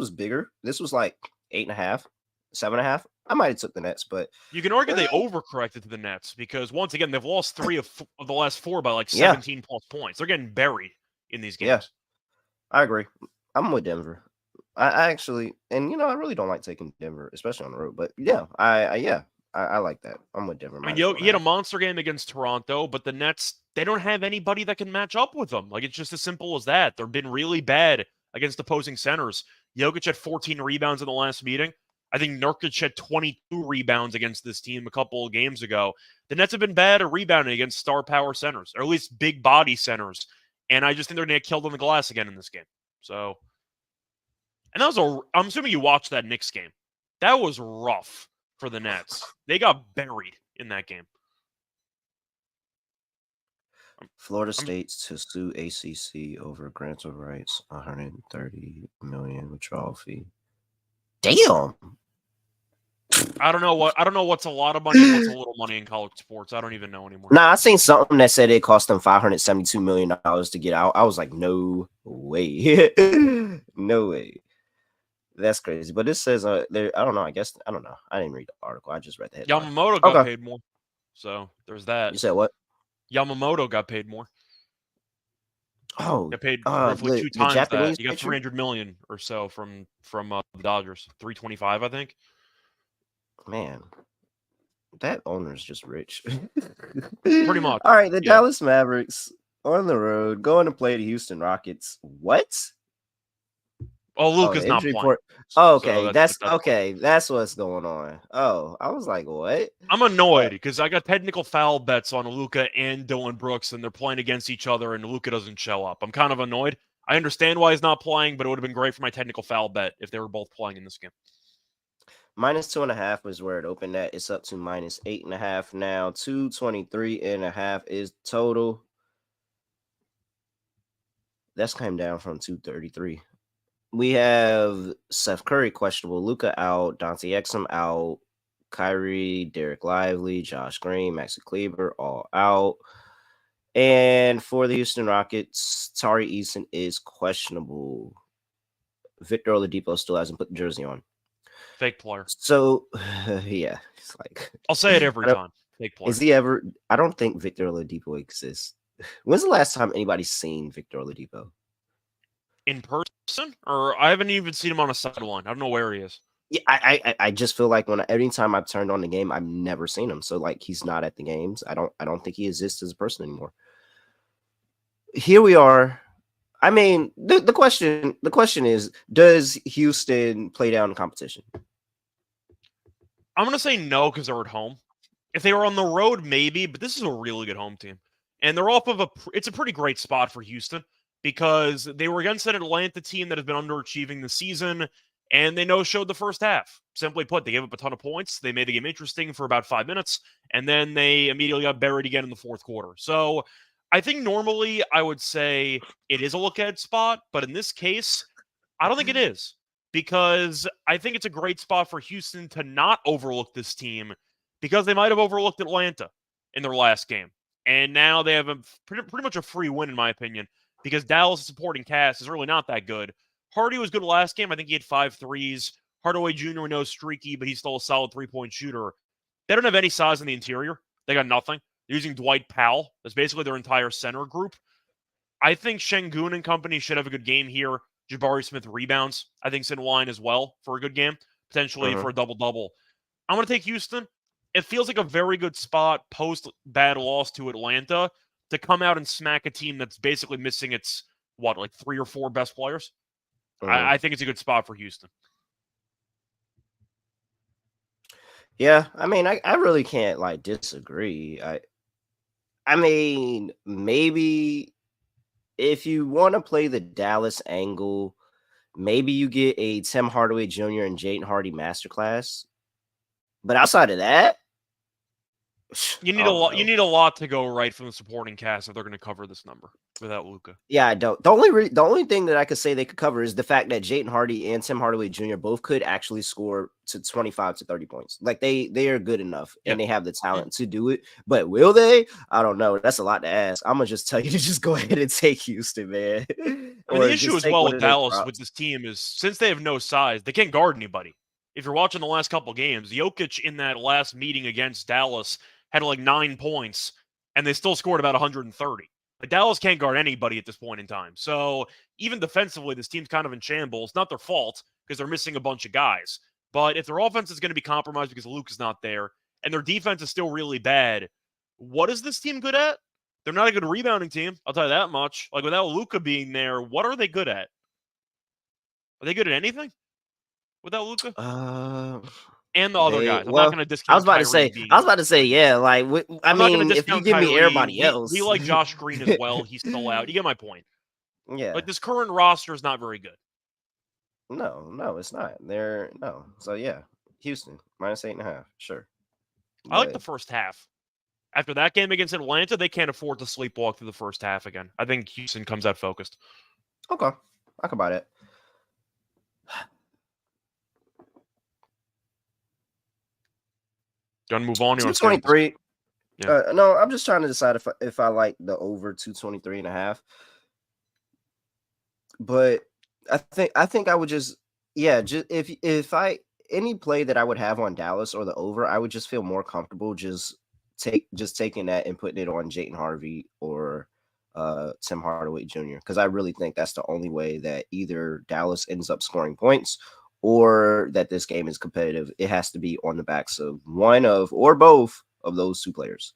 bigger, this was like 8.5, 7.5. I might have took the Nets, but you can argue they overcorrected to the Nets because once again they've lost 3 of the last 4 by like 17 plus points. They're getting buried in these games. Yeah, I agree. I'm with Denver. I actually, and I really don't like taking Denver, especially on the road. But yeah, I like that. I'm with Denver. I mean, he had a monster game against Toronto, but the Nets, they don't have anybody that can match up with them. Like, it's just as simple as that. They've been really bad against opposing centers. Jokic had 14 rebounds in the last meeting. I think Nurkic had 22 rebounds against this team a couple of games ago. The Nets have been bad at rebounding against star power centers, or at least big body centers. And I just think they're going to get killed on the glass again in this game. So, and I'm assuming you watched that Knicks game. That was rough for the Nets. They got buried in that game. Florida State to sue ACC over grants of rights, $130 million withdrawal fee. Damn. I don't know what's a lot of money and what's a little money in college sports. I don't even know anymore. Nah, I seen something that said it cost them $572 million to get out. I was like, no way. No way. That's crazy. But this says there. I don't know. I guess I don't know. I didn't read the article. I just read the headline. Yamamoto got Okay. paid more. So there's that. You said what? Yamamoto got paid more. Oh, Got paid roughly two the times Japanese that. You got pitcher? 300 million or so from the Dodgers. 325, I think. Man, that owner's just rich. Pretty much. All right, the Yeah. Dallas Mavericks on the road going to play the Houston Rockets. What? Oh, Luke The is not injury playing. report. Oh, okay, So that's that's okay. That's what's going on. Oh, I was like, what? I'm annoyed because I got technical foul bets on Luka and Dylan Brooks, and they're playing against each other, and Luka doesn't show up. I'm kind of annoyed. I understand why he's not playing, but it would have been great for my technical foul bet if they were both playing in this game. -2.5 was where it opened at. It's up to -8.5 now. 223.5 is total. That's come down from 233. We have Seth Curry questionable, Luka out, Dante Exum out, Kyrie, Derek Lively, Josh Green, Maxi Kleber all out. And for the Houston Rockets, Tari Eason is questionable. Victor Oladipo still hasn't put the jersey on. Fake player. So, yeah, it's like I'll say it every time. Fake player. Is he ever? I don't think Victor Oladipo exists. When's the last time anybody's seen Victor Oladipo? In person? Or I haven't even seen him on a sideline. I don't know where he is. Yeah, I just feel like anytime I've turned on the game, I've never seen him. So like he's not at the games. I don't think he exists as a person anymore. Here we are. I mean, the question is, does Houston play down the competition? I'm gonna say no because they're at home. If they were on the road, maybe, but this is a really good home team. And they're off of it's a pretty great spot for Houston because they were against an Atlanta team that has been underachieving the season, and they no-showed the first half. Simply put, they gave up a ton of points. They made the game interesting for about 5 minutes, and then they immediately got buried again in the fourth quarter. So I think normally I would say it is a look-ahead spot, but in this case, I don't think it is because I think it's a great spot for Houston to not overlook this team because they might have overlooked Atlanta in their last game. And now they have pretty much a free win, in my opinion, because Dallas' supporting cast is really not that good. Hardy was good last game. I think he had 5 threes. Hardaway Jr. no streaky, but he's still a solid three-point shooter. They don't have any size in the interior. They got nothing. They're using Dwight Powell. That's basically their entire center group. I think Şengün and company should have a good game here. Jabari Smith rebounds. I think in line as well for a good game, potentially for a double-double. I'm going to take Houston. It feels like a very good spot post-bad loss to Atlanta to come out and smack a team that's basically missing its, 3 or 4 best players? I think it's a good spot for Houston. Yeah, I mean, I really can't disagree. I mean, maybe if you want to play the Dallas angle, maybe you get a Tim Hardaway Jr. and Jaden Hardy masterclass. But outside of that, you need a lot to go right from the supporting cast if they're going to cover this number without Luka. Yeah, I don't. The only thing that I could say they could cover is the fact that Jaden Hardy and Tim Hardaway Jr. both could actually score to 25 to 30 points. Like they are good enough and they have the talent to do it. But will they? I don't know. That's a lot to ask. I'm gonna just tell you to just go ahead and take Houston, man. The issue as well with Dallas with this team is since they have no size, they can't guard anybody. If you're watching the last couple games, Jokic in that last meeting against Dallas had 9 points, and they still scored about 130. Like Dallas can't guard anybody at this point in time. So even defensively, this team's kind of in shambles. Not their fault because they're missing a bunch of guys. But if their offense is going to be compromised because Luke is not there, and their defense is still really bad, what is this team good at? They're not a good rebounding team. I'll tell you that much. Without Luka being there, what are they good at? Are they good at anything without Luka? And the other guys. I'm not going to discount. I was about to say, yeah. I mean, if you give me everybody else, we like Josh Green as well. He's still out. You get my point. Yeah. This current roster is not very good. No, it's not. So yeah, Houston -8.5. Sure. I like the first half. After that game against Atlanta, they can't afford to sleepwalk through the first half again. I think Houston comes out focused. Okay, I can buy that. Gonna move on. 223. Yeah. No, I'm just trying to decide if I like the over 223.5. But I think I would just Yeah, just if I any play that I would have on Dallas or the over, I would just feel more comfortable just taking that and putting it on Jayton Harvey or Tim Hardaway Jr. because I really think that's the only way that either Dallas ends up scoring points or that this game is competitive. It has to be on the backs of one of or both of those two players.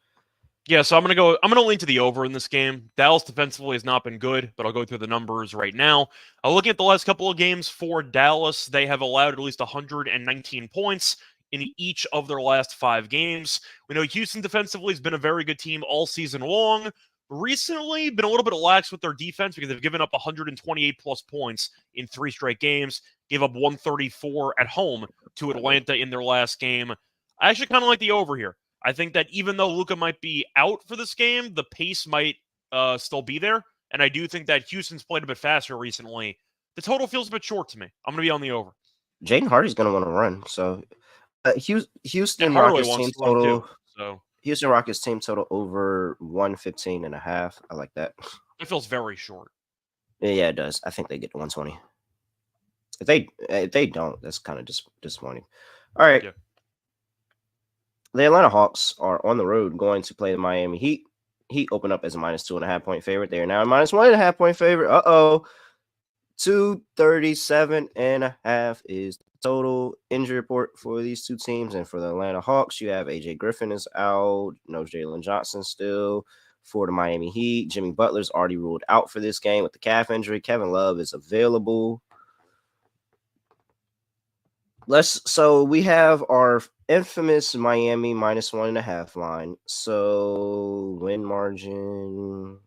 Yeah, so I'm gonna lean to the over in this game. Dallas defensively has not been good, but I'll go through the numbers right now. Looking at the last couple of games for Dallas, they have allowed at least 119 points in each of their last 5 games. We know Houston defensively has been a very good team all season long. Recently, been a little bit lax with their defense because they've given up 128 plus points in 3 straight games. Gave up 134 at home to Atlanta in their last game. I actually kind of like the over here. I think that even though Luka might be out for this game, the pace might still be there. And I do think that Houston's played a bit faster recently. The total feels a bit short to me. I'm going to be on the over. Jayden Hardy's going to want to run. So Houston And Hardaway Rockets team wants to run total. too. So Houston Rockets team total over 115.5. I like that. it feels very short. Yeah, it does. I think they get to 120. If they don't, that's kind of disappointing. All right. Yeah. The Atlanta Hawks are on the road going to play the Miami Heat. Heat open up as a -2.5 point favorite. They are now a -1.5 point favorite. 237.5 is the total injury report for these two teams. And for the Atlanta Hawks, you have AJ Griffin is out. No Jalen Johnson still. For the Miami Heat, Jimmy Butler's already ruled out for this game with the calf injury. Kevin Love is available. So we have our infamous Miami -1.5 line. So win margin.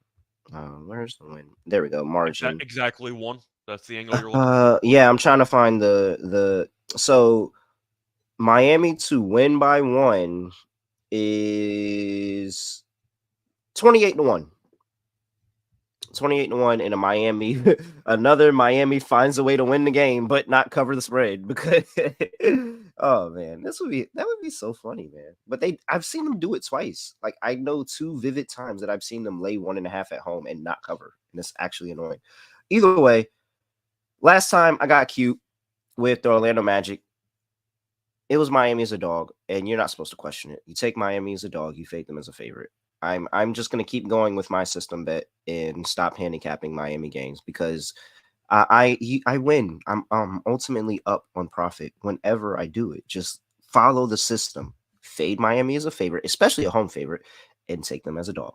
Where's the win? There we go. Margin. Exactly one. That's the angle you're looking for. Yeah, I'm trying to find the so Miami to win by 1 is 28-1. 28-1 in a Miami. Another Miami finds a way to win the game, but not cover the spread because oh man, that would be so funny, man. But I've seen them do it twice. Like I know 2 vivid times that I've seen them lay 1.5 at home and not cover, and it's actually annoying. Either way, last time I got cute with the Orlando Magic. It was Miami as a dog, and you're not supposed to question it. You take Miami as a dog, you fade them as a favorite. I'm just going to keep going with my system bet and stop handicapping Miami games because I win. I'm ultimately up on profit whenever I do it. Just follow the system. Fade Miami as a favorite, especially a home favorite, and take them as a dog.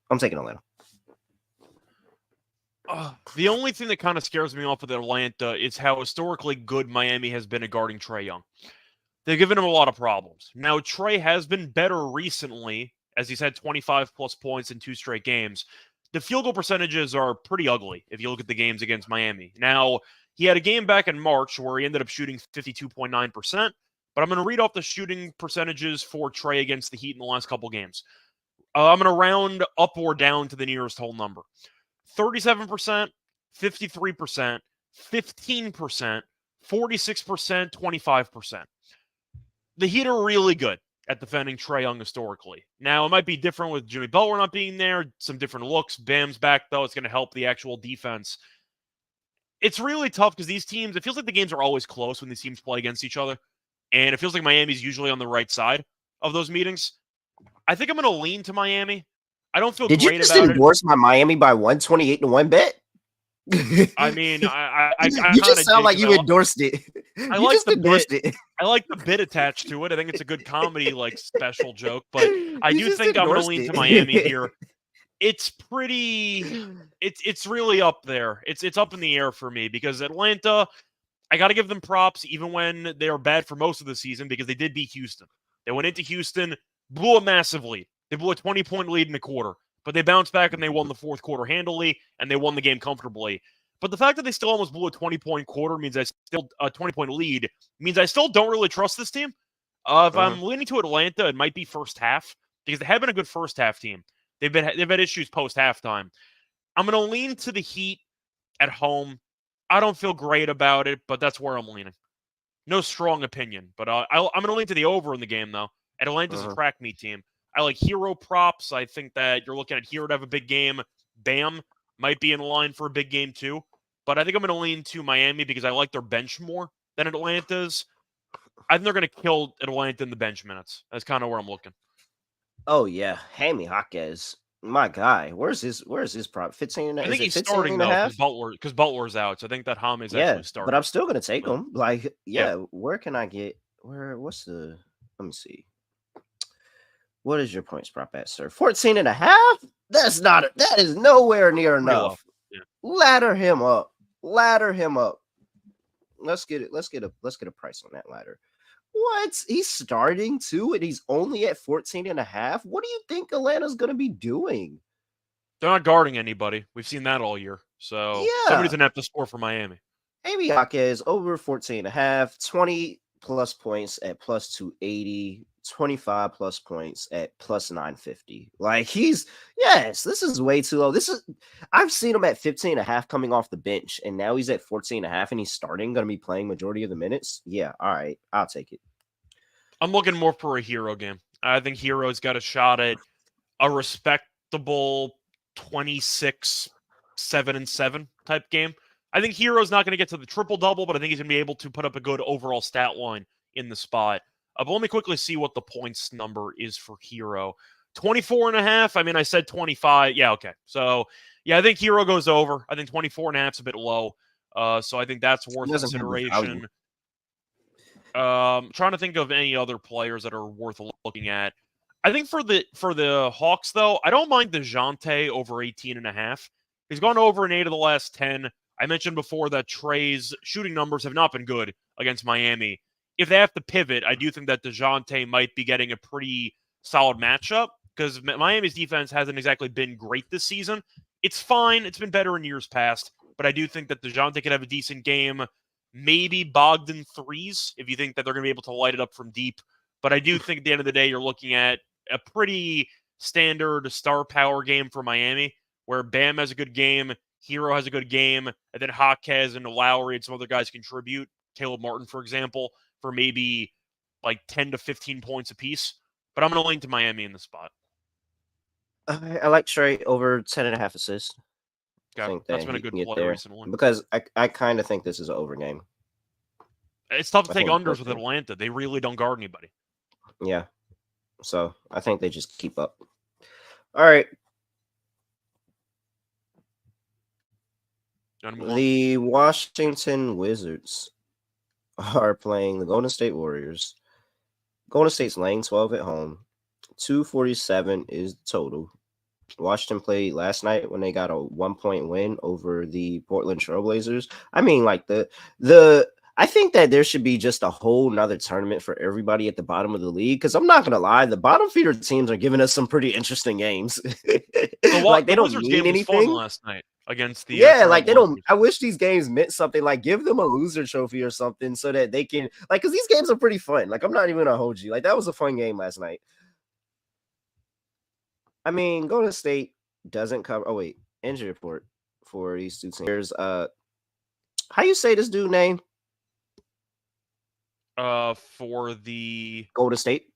I'm taking Atlanta. The only thing that kind of scares me off with Atlanta is how historically good Miami has been at guarding Trae Young. They've given him a lot of problems. Now, Trae has been better recently, as he's had 25 plus points in 2 straight games. The field goal percentages are pretty ugly if you look at the games against Miami. Now, he had a game back in March where he ended up shooting 52.9%, but I'm going to read off the shooting percentages for Trae against the Heat in the last couple games. I'm going to round up or down to the nearest whole number. 37%, 53%, 15%, 46%, 25%. The Heat are really good at defending Trae Young historically. Now, it might be different with Jimmy Butler not being there, some different looks. Bam's back, though. It's going to help the actual defense. It's really tough because these teams, it feels like the games are always close when these teams play against each other. And it feels like Miami's usually on the right side of those meetings. I think I'm going to lean to Miami. I don't feel Did great you just about endorse my Miami by 128-1 bet? I mean, I you just sound like you endorsed it. I You like just the endorsed bit. it. I like the bit attached to it. I think it's a good comedy, like special joke. But I do think I'm going to lean to Miami here. It's pretty. It's really up there. It's up in the air for me because Atlanta. I got to give them props, even when they are bad for most of the season, because they did beat Houston. They went into Houston, blew a massive lead. They blew a 20-point lead in the quarter. But they bounced back and they won the 4th quarter handily, and they won the game comfortably. But the fact that they still almost blew a 20-point quarter means a 20-point lead means I still don't really trust this team. If I'm leaning to Atlanta, it might be first half because they have been a good first half team. They've had issues post halftime. I'm going to lean to the Heat at home. I don't feel great about it, but that's where I'm leaning. No strong opinion, but I'm going to lean to the over in the game though. Atlanta's a track meet team. I like hero props. I think that you're looking at Hero to have a big game. Bam might be in line for a big game too. But I think I'm going to lean to Miami because I like their bench more than Atlanta's. I think they're going to kill Atlanta in the bench minutes. That's kind of where I'm looking. Oh yeah, Jaime Jaquez, my guy. Where's his prop? 15 and I is think it he's 15 starting and a though half? because Butler's out. So I think that Jame's Yeah, actually starting. but I'm still gonna take But, him. Like, yeah. where can I get what's the let me see. What is your points prop at, sir? 14 and a half? That is nowhere near Pretty low. enough. Yeah. Ladder him up. Ladder him up. Let's get a price on that ladder. What? He's starting too, and he's only at 14 and a half. What do you think Atlanta's gonna be doing? They're not guarding anybody. We've seen that all year. So somebody's Yeah. going to have to score for Miami. Jaime Jaquez over 14 and a half, 20 plus points at plus 280, 25 plus points at plus 950. Like this is way too low. I've seen him at 15 and a half coming off the bench, and now he's at 14 and a half and he's starting, going to be playing majority of the minutes. Yeah, all right, I'll take it. I'm looking more for a Hero game. I think Hero's got a shot at a respectable 26, 7-7 type game. I think Hero's not going to get to the triple-double, but I think he's going to be able to put up a good overall stat line in the spot. But let me quickly see what the points number is for Hero. 24 and a half. I mean, I said 25. Yeah, okay. So, yeah, I think Hero goes over. I think 24 and a half is a bit low. So I think that's worth consideration. Trying to think of any other players that are worth looking at. I think for the Hawks, though, I don't mind DeJounte over 18 and a half. He's gone over in 8 of the last 10. I mentioned before that Trey's shooting numbers have not been good against Miami. If they have to pivot, I do think that DeJounte might be getting a pretty solid matchup because Miami's defense hasn't exactly been great this season. It's fine. It's been better in years past, but I do think that DeJounte could have a decent game. Maybe Bogdan threes if you think that they're going to be able to light it up from deep. But I do think at the end of the day, you're looking at a pretty standard star power game for Miami where Bam has a good game, Hero has a good game, and then Jaquez and Lowry and some other guys contribute. Caleb Martin, for example, for maybe like 10 to 15 points apiece. But I'm going to lean to Miami in the spot. I like Trey over 10 and a half assists. Okay. I think That's been a good play recently. Because I kind of think this is an over game. It's tough to take unders with Atlanta. They really don't guard anybody. Yeah. So I think they just keep up. All right. The Washington Wizards are playing the Golden State Warriors. Golden State's laying 12 at home. 247 is the total. Washington played last night when they got a 1-point win over the Portland Trailblazers. I mean, like I think that there should be just a whole nother tournament for everybody at the bottom of the league. Because I'm not gonna lie, the bottom feeder teams are giving us some pretty interesting games. Like they don't mean anything last night against the like they don't. I wish these games meant something. Like give them a loser trophy or something so that they can because these games are pretty fun. Like I'm not even gonna hold you. Like that was a fun game last night. I mean, Golden State doesn't cover. Oh wait, injury report for these two teams. How you say this dude name? For the Golden State.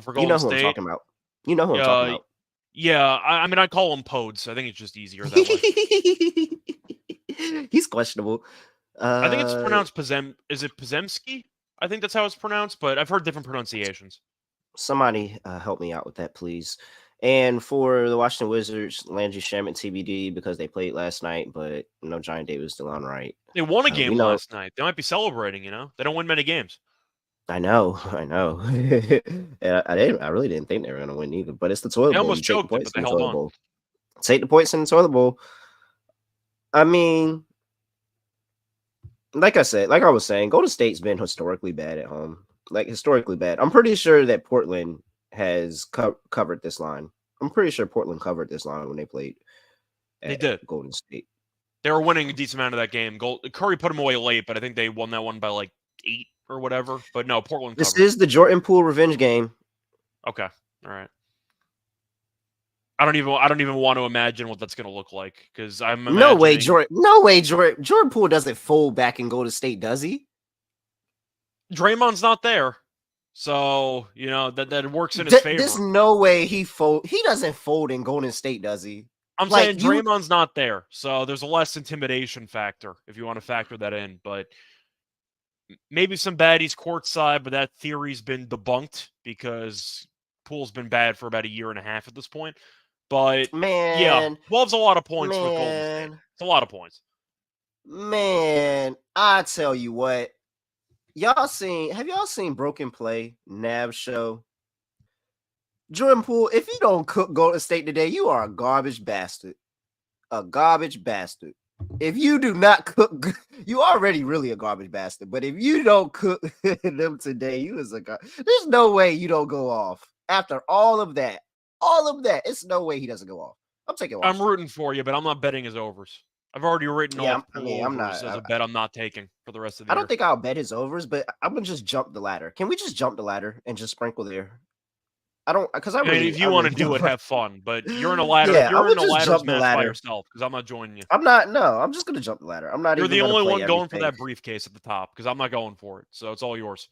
For Golden State. Who I'm talking about. You know who I'm talking about. Yeah, I mean, I call him Podes. I think it's just easier that way. He's questionable. I think it's pronounced Is it Pozemski? I think that's how it's pronounced, but I've heard different pronunciations. Somebody help me out with that, please. And for the Washington Wizards, Landry Shamet TBD because they played last night, but no Giant Davis still on right. They won a game last night. They might be celebrating, They don't win many games. I know. I really didn't think they were going to win either, but it's the toilet bowl. They almost choked it, but they held on. Take the points in the toilet bowl. I mean, like I was saying, Golden State's been historically bad at home. Like, historically bad. I'm pretty sure that Portland has covered this line. I'm pretty sure Portland covered this line when they played. They did. Golden State. They were winning a decent amount of that game. Curry put them away late, but I think they won that one by like 8 or whatever. But no, Portland covered. This is the Jordan Poole revenge game. Okay. All right. I don't even want to imagine what that's going to look like because I'm imagining... No way, Jordan Poole doesn't fold back and go to State, does he? Draymond's not there. So, that works in his favor. There's no way he doesn't fold in Golden State, does he? I'm saying Draymond's not there. So there's a less intimidation factor if you want to factor that in. But Maybe some baddies courtside, but that theory's been debunked because Poole's been bad for about a year and a half at this point. But yeah, Man, 12's a lot of points with Golden State. man, It's a lot of points. man. I tell you what, have y'all seen Broken Play, Nav show? Jordan Poole, if you don't cook Golden State today, you are a garbage bastard. A garbage bastard. If you do not cook, you already really a garbage bastard. But if you don't cook them today, you is a there's no way you don't go off after all of that. All of that. It's no way he doesn't go off. I'm taking Washington. I'm rooting for you, but I'm not betting his overs. I've already written off I'm not as a bet I'm not taking for the rest of the year. I don't think I'll bet his overs, but I'm gonna just jump the ladder. Can we just jump the ladder and just sprinkle there? I don't, because I mean, if you want to do it, have fun. But you're in a ladder. Yeah, you're in a ladder match by yourself because I'm not joining you. I'm not. No, I'm just gonna jump the ladder. I'm not. You're even the only one going everything. for that briefcase at the top because I'm not going for it. So it's all yours.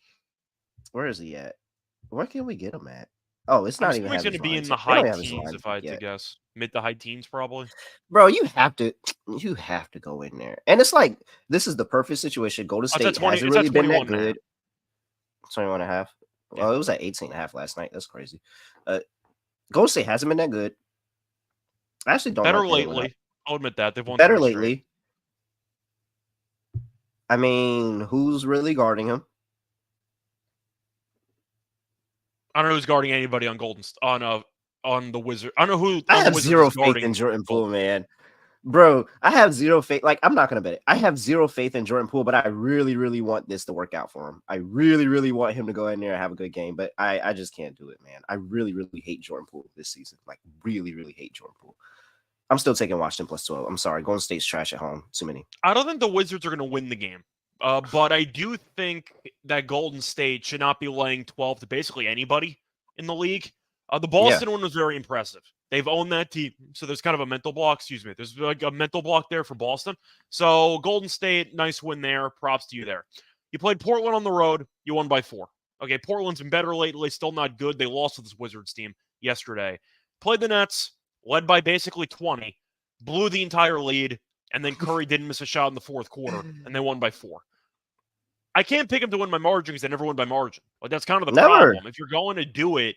Where is he at? Where can we get him at? Oh, it's not even. He's going to be in the high teens, if I had to guess. Mid to high teens, probably. Bro, you have to go in there, and it's like this is the perfect situation. Golden State hasn't really been that good. 21 and a half. Yeah. Well, it was at 18 and a half last night. That's crazy. Golden State hasn't been that good. I actually don't. Better lately. I'll admit that they've won better lately. I mean, who's really guarding him? I don't know who's guarding anybody on on the Wizard. I don't know who. I have zero faith in Jordan Poole, man. Bro, I have zero faith. Like, I'm not gonna bet it. I have zero faith in Jordan Poole, but I really, really want this to work out for him. I really, really want him to go in there and have a good game, but I just can't do it, man. I really, really hate Jordan Poole this season. Like, really, really hate Jordan Poole. I'm still taking Washington plus 12. I'm sorry. Golden State's trash at home. Too many. I don't think the Wizards are going to win the game. But I do think that Golden State should not be laying 12 to basically anybody in the league. The Boston one was very impressive. They've owned that team. So there's kind of a mental block. Excuse me. There's like a mental block there for Boston. So Golden State, nice win there. Props to you there. You played Portland on the road. You won by 4. Okay, Portland's been better lately. Still not good. They lost to this Wizards team yesterday. Played the Nets. Led by basically 20, blew the entire lead, and then Curry didn't miss a shot in the fourth quarter, and they won by 4. I can't pick him to win by margin because they never win by margin. Like, that's kind of the problem. If you're going to do it,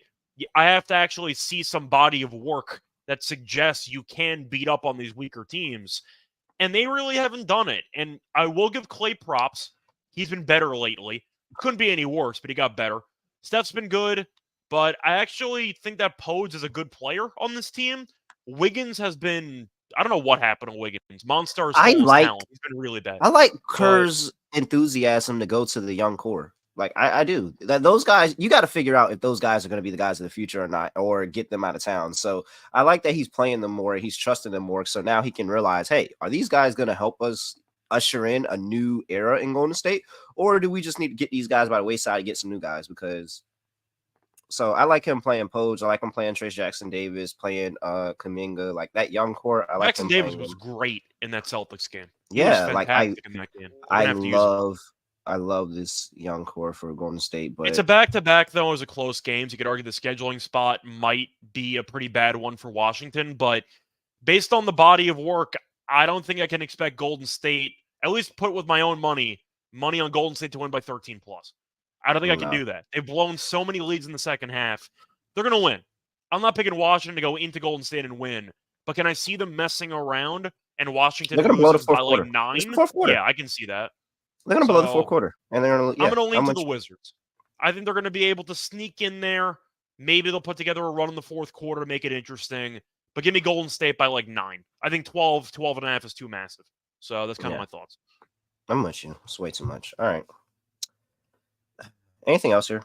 I have to actually see some body of work that suggests you can beat up on these weaker teams, and they really haven't done it. And I will give Clay props. He's been better lately. Couldn't be any worse, but he got better. Steph's been good. But I actually think that Podes is a good player on this team. Wiggins has been, I don't know what happened to Wiggins. Monsters talent. He's been really bad. I like Kerr's enthusiasm to go to the young core. Like, I do. Those guys, you got to figure out if those guys are going to be the guys of the future or not, or get them out of town. So I like that he's playing them more. He's trusting them more. So now he can realize, hey, are these guys going to help us usher in a new era in Golden State? Or do we just need to get these guys by the wayside and get some new guys? Because... So I like him playing Poge. I like him playing Trace Jackson Davis, playing Kuminga, like that young core. I like Jackson Davis was great in that Celtics game. Yeah, like I love this young core for Golden State. But it's a back-to-back, though. It was a close game. So you could argue the scheduling spot might be a pretty bad one for Washington. But based on the body of work, I don't think I can expect Golden State, at least put with my own money on Golden State to win by 13+. I don't think I can do that. They've blown so many leads in the second half. They're going to win. I'm not picking Washington to go into Golden State and win. But can I see them messing around and Washington loses by like 9? Yeah, I can see that. They're going to blow the fourth quarter. And they're going to. I'm going to lean to the Wizards. I think they're going to be able to sneak in there. Maybe they'll put together a run in the fourth quarter to make it interesting. But give me Golden State by like 9. I think 12 and a half is too massive. So that's kind of my thoughts. I'm with you. It's way too much. All right. Anything else here?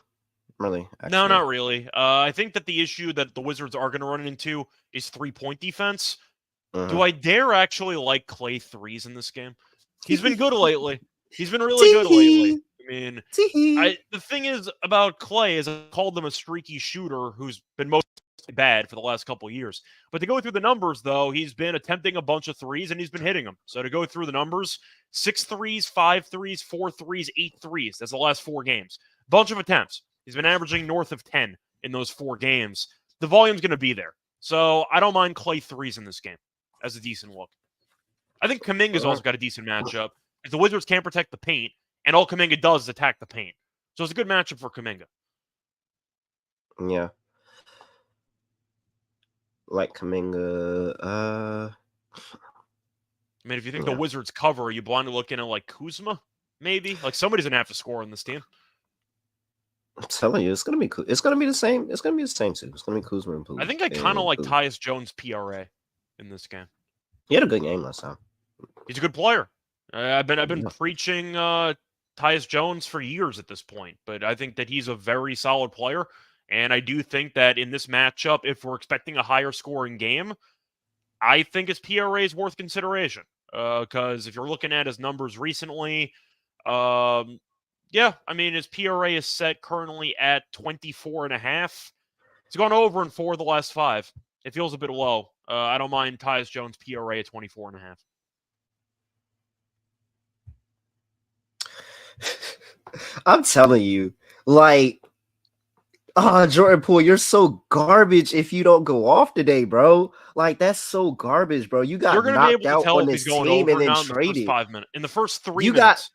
Really? Actually. No, not really. I think that the issue that the Wizards are going to run into is 3-point defense. Do I dare actually like Clay threes in this game? He's been good lately. He's been really good lately. I mean, the thing is about Clay is I called him a streaky shooter who's been mostly bad for the last couple of years. But to go through the numbers, though, he's been attempting a bunch of threes and he's been hitting them. So to go through the numbers, 6 threes, 5 threes, 4 threes, 8 threes. That's the last 4 games. Bunch of attempts. He's been averaging north of 10 in those 4 games. The volume's going to be there. So I don't mind Clay threes in this game as a decent look. I think Kuminga's also got a decent matchup. If the Wizards can't protect the paint and all Kuminga does is attack the paint. So it's a good matchup for Kuminga. Yeah. Like Kuminga. I mean, if you think the Wizards cover, are you blindly looking at like Kuzma? Maybe like somebody's gonna have to score on this team. I'm telling you, it's gonna be cool. It's gonna be the same. It's gonna be the same too. It's gonna be Kuzma and Poole. I think I kind of like Tyus Jones' PRA in this game. He had a good game last time. He's a good player. I've been preaching Tyus Jones for years at this point, but I think that he's a very solid player, and I do think that in this matchup, if we're expecting a higher scoring game, I think his PRA is worth consideration. Because if you're looking at his numbers recently, yeah, I mean, his PRA is set currently at 24.5. He's gone over in 4 of the last 5. It feels a bit low. I don't mind Tyus Jones' PRA at 24.5. I'm telling you, like, Jordan Poole, you're so garbage if you don't go off today, bro. Like, that's so garbage, bro. You got You're gonna knocked be able to out tell on if this he's going team over and then now in the first traded. 5 minutes. In the first 3 You minutes.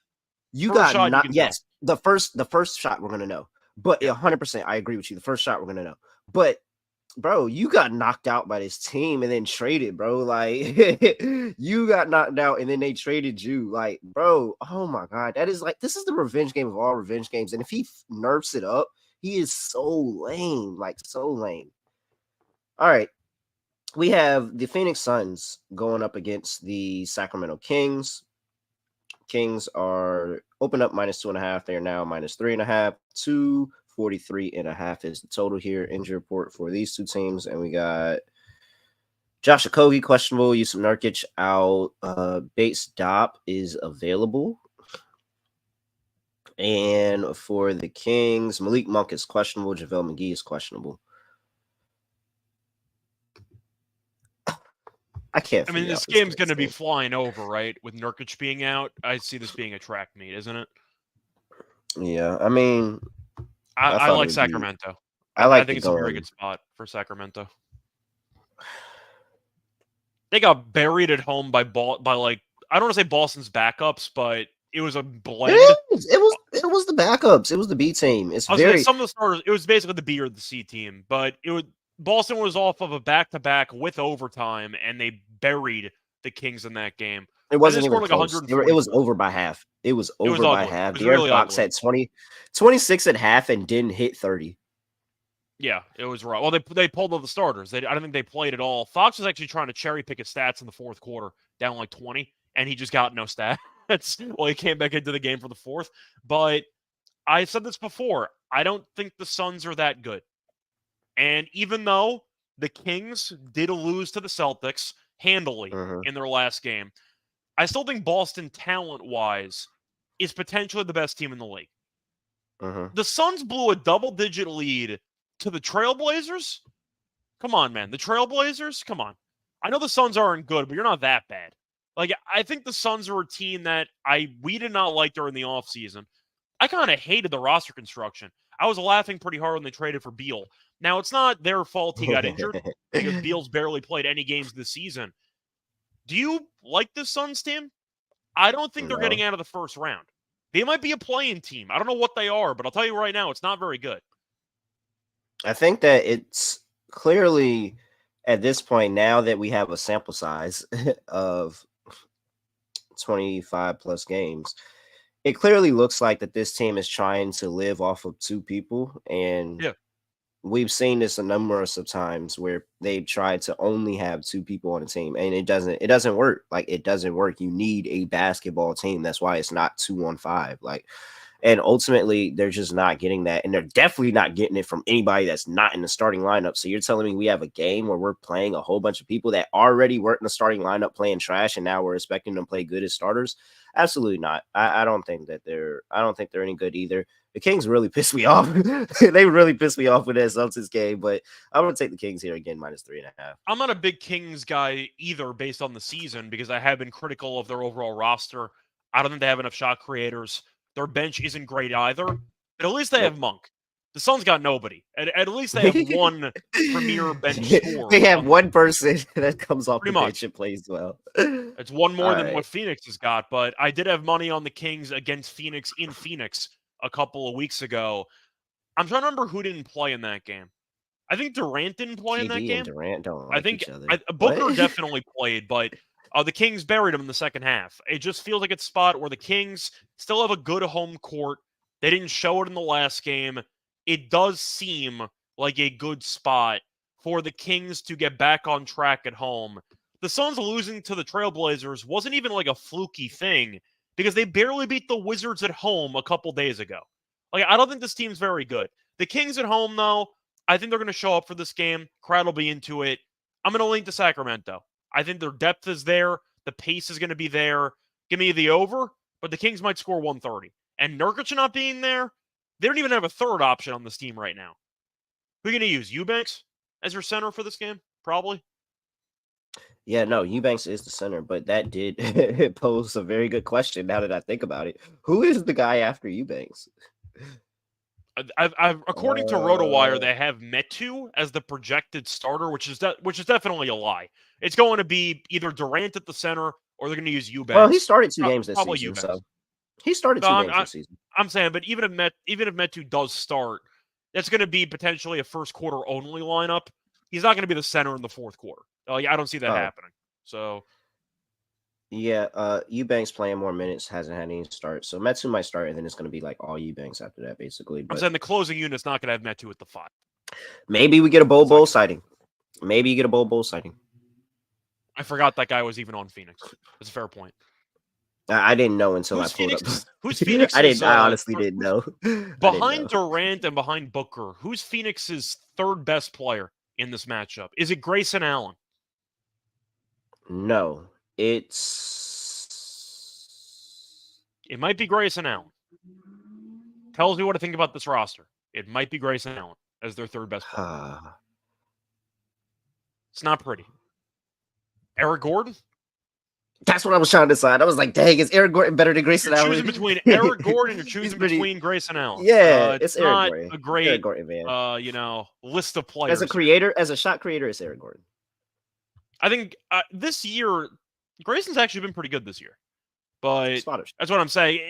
You first got not. tell. Yes, the first shot we're gonna know, but 100%, I agree with you. The first shot we're gonna know, but bro, you got knocked out by this team and then traded, bro. Like you got knocked out and then they traded you. Like, bro, oh my god, that is like this is the revenge game of all revenge games. And if he nerfs it up, he is so lame, like so lame. All right. We have the Phoenix Suns going up against the Sacramento Kings. Kings are open up -2.5. They are now -3.5. 243.5 is the total here. Injury report for these two teams. And we got Josh Okogie questionable. Yusuf Nurkic out. Bates Diop is available. And for the Kings, Malik Monk is questionable. JaVale McGee is questionable. I can't. I mean, this game's going to be flying over, right? With Nurkic being out, I see this being a track meet, isn't it? Yeah, I mean, I like Sacramento. I think it's a very good spot for Sacramento. They got buried at home by like I don't want to say Boston's backups, but it was a blend. It was the backups. It was the B team. Some of the starters. It was basically the B or the C team, but Boston was off of a back-to-back with overtime, and they buried the Kings in that game. It wasn't even close. It was over by half. It was over by half. De'Aaron Fox had 26 at half and didn't hit 30. Yeah, it was right. Well, they pulled all the starters. I don't think they played at all. Fox was actually trying to cherry pick his stats in the fourth quarter, down like 20, and he just got no stats. Well, he came back into the game for the fourth. But I said this before. I don't think the Suns are that good. And even though the Kings did lose to the Celtics handily in their last game, I still think Boston, talent-wise, is potentially the best team in the league. The Suns blew a double-digit lead to the Trailblazers? Come on, man. The Trailblazers? Come on. I know the Suns aren't good, but you're not that bad. Like, I think the Suns are a team that we did not like during the offseason. I kind of hated the roster construction. I was laughing pretty hard when they traded for Beal. Now, it's not their fault he got injured because Beal's barely played any games this season. Do you like the Suns team? I don't think they're getting out of the first round. They might be a play-in team. I don't know what they are, but I'll tell you right now, it's not very good. I think that it's clearly at this point, now that we have a sample size of 25 plus games, it clearly looks like that this team is trying to live off of two people. And we've seen this a number of times where they've tried to only have two people on a team, and it doesn't work. Like, it doesn't work. You need a basketball team. That's why it's not 2-on-5. Like, and ultimately they're just not getting that. And they're definitely not getting it from anybody that's not in the starting lineup. So you're telling me we have a game where we're playing a whole bunch of people that already weren't in the starting lineup playing trash, and now we're expecting them to play good as starters? Absolutely not. I don't think they're any good either. The Kings really pissed me off. They really pissed me off with that Celtics game, but I'm going to take the Kings here again, -3.5. I'm not a big Kings guy either based on the season, because I have been critical of their overall roster. I don't think they have enough shot creators. Their bench isn't great either, but at least they have Monk. The Suns got nobody. At least they have one premier bench scorer. They have one person that comes off Pretty the much. bench and plays well. It's one more All than right. what Phoenix has got, but I did have money on the Kings against Phoenix in Phoenix a couple of weeks ago. I'm trying to remember who didn't play in that game. I think Durant didn't play in that KD game. and Durant don't like I think each other. Booker What? definitely played, but the Kings buried him in the second half. It just feels like it's a spot where the Kings still have a good home court. They didn't show it in the last game. It does seem like a good spot for the Kings to get back on track at home. The Suns losing to the Trailblazers wasn't even like a fluky thing because they barely beat the Wizards at home a couple days ago. Like, I don't think this team's very good. The Kings at home, though, I think they're going to show up for this game. Crowd will be into it. I'm going to lean to Sacramento. I think their depth is there. The pace is going to be there. Give me the over, but the Kings might score 130. And Nurkic not being there, they don't even have a third option on this team right now. Who are you going to use? Eubanks as your center for this game? Probably. Yeah, no, Eubanks is the center, but that did pose a very good question now that I think about it. Who is the guy after Eubanks? According to RotoWire, they have Metu as the projected starter, which is definitely a lie. It's going to be either Durant at the center or they're going to use Eubanks. Well, he started 2 games this Probably season, Eubanks. so he started 2 games this season. I'm saying, but even if Metu does start, that's going to be potentially a first quarter only lineup. He's not going to be the center in the fourth quarter. I don't see that happening. So. Yeah, Eubanks playing more minutes, hasn't had any start. So Metu might start, and then it's going to be like all Eubanks after that, basically. But I'm saying the closing unit's not going to have Metu at the 5. maybe we get a Bull sighting. Maybe you get a Bull sighting. I forgot that guy was even on Phoenix. That's a fair point. I didn't know until I pulled up. Who's Phoenix? I honestly didn't know. Behind Durant and behind Booker, who's Phoenix's third best player in this matchup? Is it Grayson Allen? No. It might be Grayson Allen. Tells me what to think about this roster. It might be Grayson Allen as their third best player. It's not pretty. Eric Gordon? That's what I was trying to decide. I was like, dang, is Eric Gordon better than Grayson Allen? Choosing between Eric Gordon or choosing between Grayson Allen. Yeah, it's Eric not Gordon. a great Eric Gordon, man. List of players. As a creator, as a shot creator, it's Eric Gordon. I think this year, Grayson's actually been pretty good this year. But that's what I'm saying.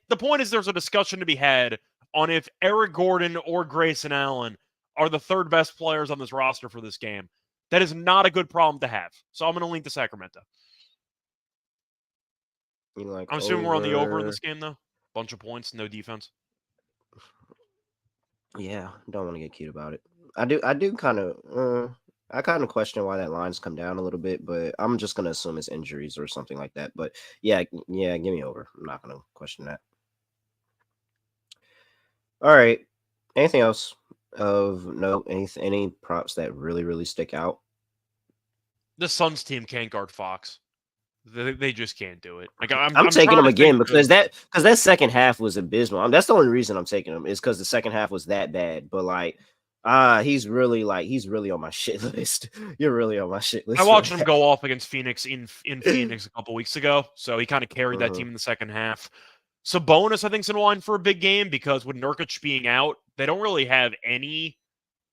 The point is there's a discussion to be had on if Eric Gordon or Grayson Allen are the third best players on this roster for this game. That is not a good problem to have. So I'm going to lean to Sacramento. I'm assuming we're on the over in this game, though. Bunch of points, no defense. Yeah, don't want to get cute about it. I do kind of I kind of question why that line's come down a little bit, but I'm just gonna assume it's injuries or something like that. But yeah, give me over. I'm not gonna question that. All right. Anything else of note? Any props that really stick out? The Suns team can't guard Fox. They just can't do it. Like I'm taking them again because that second half was abysmal. That's the only reason I'm taking them is because the second half was that bad. But like, he's really on my shit list. You're really on my shit list. I watched him go off against Phoenix in Phoenix a couple weeks ago, so he kind of carried that team in the second half. Sabonis, I think, is in line for a big game because with Nurkic being out, they don't really have any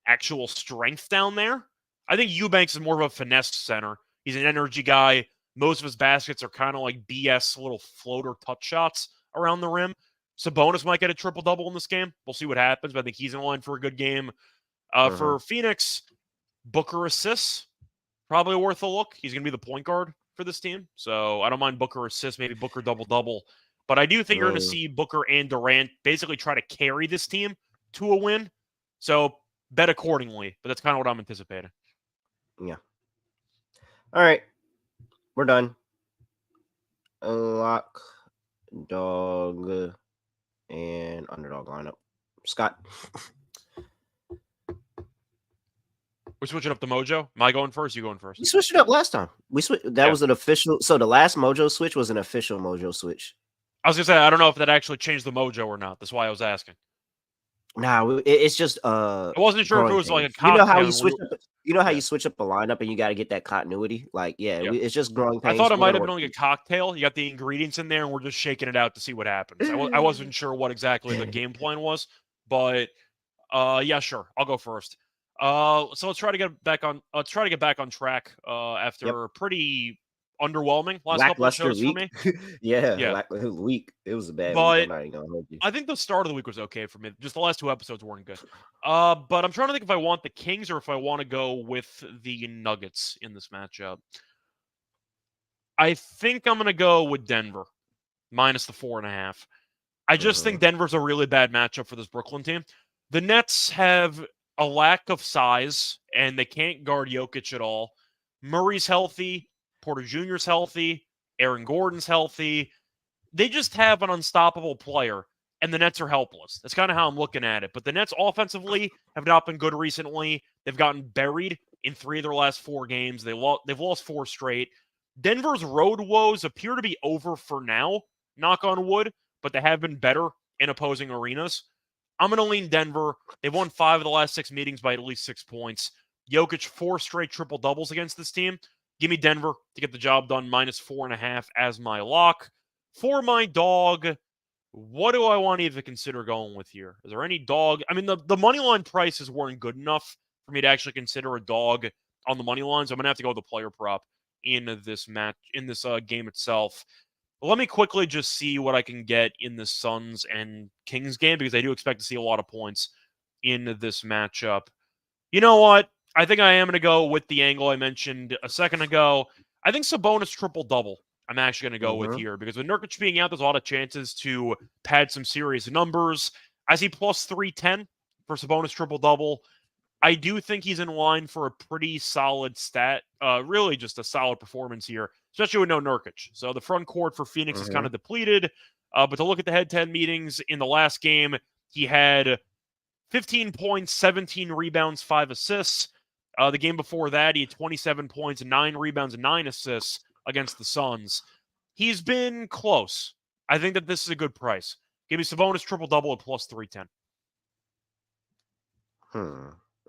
actual strength down there. I think Eubanks is more of a finesse center. He's an energy guy. Most of his baskets are kind of like BS little floater touch shots around the rim. Sabonis might get a triple-double in this game. We'll see what happens, but I think he's in line for a good game. For Phoenix, Booker assists, probably worth a look. He's going to be the point guard for this team, so I don't mind Booker assists, maybe Booker double-double. But I do think you're going to see Booker and Durant basically try to carry this team to a win. So bet accordingly, but that's kind of what I'm anticipating. Yeah. All right. We're done. Lock, dog, and underdog lineup. Scott. We're switching up the mojo. Am I going first? You going first? We switched it up last time. That was an official. So the last mojo switch was an official mojo switch. I was gonna say I don't know if that actually changed the mojo or not. That's why I was asking. Nah, it's just I wasn't sure if it was like a cocktail. You know how you switch up. You know how you switch up a lineup and you got to get that continuity. Like, it's just growing pains. I thought it might have been like a cocktail. You got the ingredients in there, and we're just shaking it out to see what happens. I wasn't sure what exactly the game plan was, but Yeah, sure. I'll go first. So let's try to get back on track after a pretty underwhelming last couple of Lackluster shows for week. me. Yeah, Yeah, week. It was a bad week. I'm but not even gonna hold you. I think the start of the week was okay for me. Just the last 2 episodes weren't good. But I'm trying to think if I want the Kings or if I want to go with the Nuggets in this matchup. I think I'm gonna go with Denver minus the 4.5. I just think Denver's a really bad matchup for this Brooklyn team. The Nets have a lack of size, and they can't guard Jokic at all. Murray's healthy. Porter Jr.'s healthy. Aaron Gordon's healthy. They just have an unstoppable player, and the Nets are helpless. That's kind of how I'm looking at it. But the Nets offensively have not been good recently. They've gotten buried in 3 of their last 4 games. They've lost 4 straight. Denver's road woes appear to be over for now, knock on wood, but they have been better in opposing arenas. I'm going to lean Denver. They've won 5 of the last 6 meetings by at least 6 points. Jokic, 4 straight triple-doubles against this team. Give me Denver to get the job done, minus 4.5 as my lock. For my dog, what do I want to even consider going with here? Is there any dog? I mean, the money line prices weren't good enough for me to actually consider a dog on the money line, so I'm going to have to go with the player prop in this game itself. Let me quickly just see what I can get in the Suns and Kings game, because I do expect to see a lot of points in this matchup. You know what? I think I am going to go with the angle I mentioned a second ago. I think Sabonis triple-double I'm actually going to go with here, because with Nurkic being out, there's a lot of chances to pad some serious numbers. I see plus 310 for Sabonis triple-double. I do think he's in line for a pretty solid stat, really just a solid performance here, especially with no Nurkic. So the front court for Phoenix is kind of depleted, but to look at the head-to-head meetings in the last game, he had 15 points, 17 rebounds, 5 assists. The game before that, he had 27 points, 9 rebounds, and 9 assists against the Suns. He's been close. I think that this is a good price. Give me Sabonis triple-double at plus 310.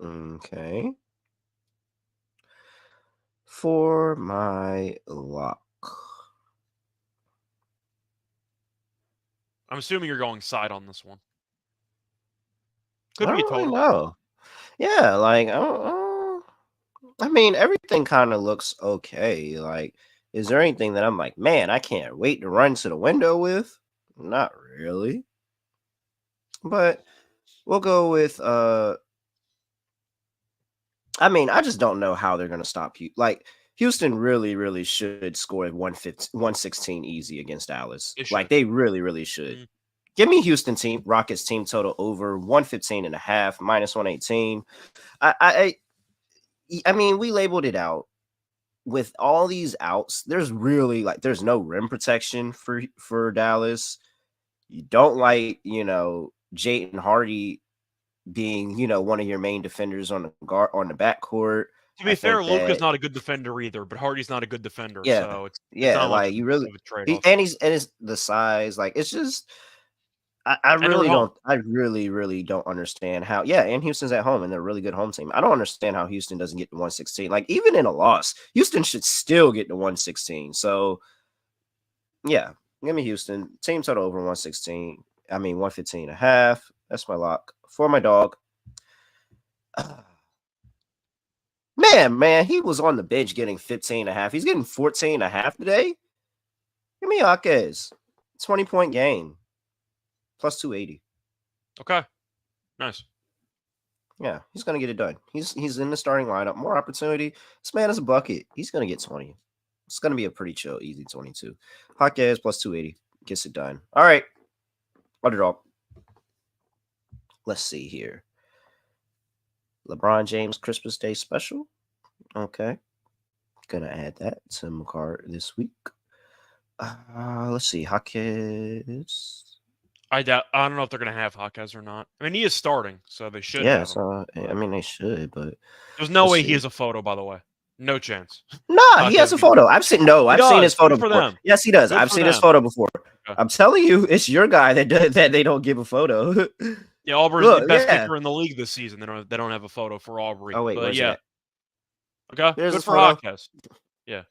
Okay. For my lock. I'm assuming you're going side on this one. I Could be don't really total. know. Yeah, like I mean, everything kind of looks okay. Like, is there anything that I'm like, man, I can't wait to run to the window with? Not really. But we'll go with I mean, I just don't know how they're gonna stop you. Like, Houston really, really should score 116 easy against Dallas. Like, they really, really should. Give me Houston Rockets team total over 115.5, minus 118. I mean, we labeled it out. With all these outs, there's really there's no rim protection for Dallas. You don't like, Jayden Hardy being, one of your main defenders on the backcourt. To be fair, Luka's not a good defender either, but Hardy's not a good defender, so it's not much like you really of a trade-off. and it's the size, like it's just I really don't understand how. Yeah, and Houston's at home, and they're a really good home team. I don't understand how Houston doesn't get to 116. Like, even in a loss, Houston should still get to 116. So, yeah, give me Houston. Team total over 116. I mean, 115.5. That's my lock. For my dog. Man, he was on the bench getting 15.5. He's getting 14.5 today. Give me Jaquez. 20-point game. Plus 280. Okay. Nice. Yeah, he's going to get it done. He's in the starting lineup. More opportunity. This man is a bucket. He's going to get 20. It's going to be a pretty chill, easy 22. Jaquez plus 280. Gets it done. All right. Underdog. Let's see here. LeBron James Christmas Day special. Okay. Going to add that to my card this week. Let's see. Jaquez. I don't know if they're going to have Jaquez or not. I mean, he is starting, so they should Yeah, have him. I mean, they should, but there's no way he has a photo, by the way. No chance. Nah, he has a photo. I've seen his photo before. Yes, he does. I've seen his photo before. Okay. I'm telling you, it's your guy that they don't give a photo. Yeah, Auburn's the best kicker in the league this season. They don't have a photo for Aubrey. Oh wait, but yeah. Okay, there's good for Jaquez. Yeah.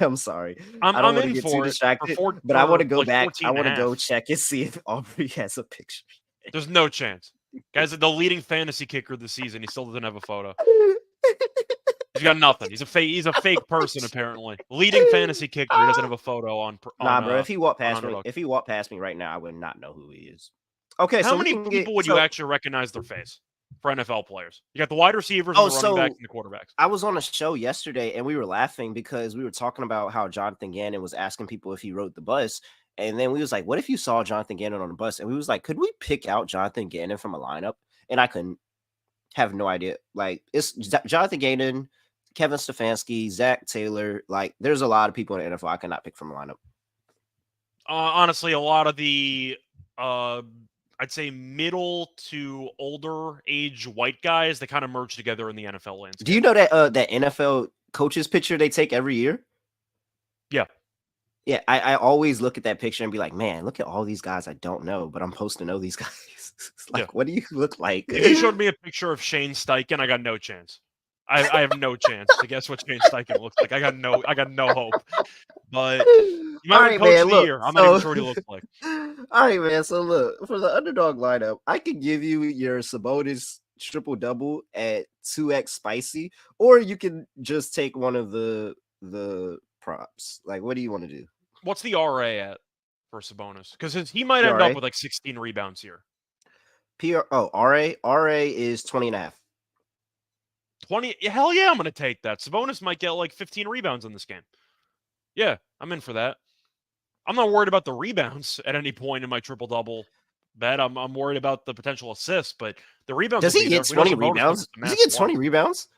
I'm sorry. I don't want to get too distracted, but I want to go back. I want to go check and see if Aubrey has a picture. There's no chance. Guy's the leading fantasy kicker this season. He still doesn't have a photo. He's got nothing. He's a fake person apparently. Leading fantasy kicker. He doesn't have a photo on. Nah, bro. If he walked past me, Underdog. right now, I would not know who he is. Okay, How so many people would you actually recognize their face for NFL players? You got the wide receivers, and the running backs, and the quarterbacks. I was on a show yesterday, and we were laughing because we were talking about how Jonathan Gannon was asking people if he rode the bus, and then we was like, "What if you saw Jonathan Gannon on the bus?" And we was like, "Could we pick out Jonathan Gannon from a lineup?" And I couldn't. Have no idea. Like it's Jonathan Gannon, Kevin Stefanski, Zach Taylor. Like there's a lot of people in the NFL I cannot pick from a lineup. Honestly, a lot of the I'd say middle to older age white guys that kind of merge together in the NFL landscape. Do you know that that NFL coaches picture they take every year? Yeah. Yeah, I always look at that picture and be like, man, look at all these guys I don't know, but I'm supposed to know these guys. Like, what do you look like? If you showed me a picture of Shane Steichen, I got no chance. I have no chance to guess what Shane Steichen looks like. I got no hope. But you might be coach of the year. I'm not even sure what he looks like. All right, man. So look, for the underdog lineup, I can give you your Sabonis triple double at 2x spicy, or you can just take one of the props. Like, what do you want to do? What's the RA at for Sabonis? Because he might end up with like 16 rebounds here. RA is 20.5. 20? Hell yeah, I'm going to take that. Sabonis might get like 15 rebounds in this game. Yeah, I'm in for that. I'm not worried about the rebounds at any point in my triple-double bet. I'm worried about the potential assists, but the rebounds. Does he get 20 rebounds? Does he get 20 rebounds?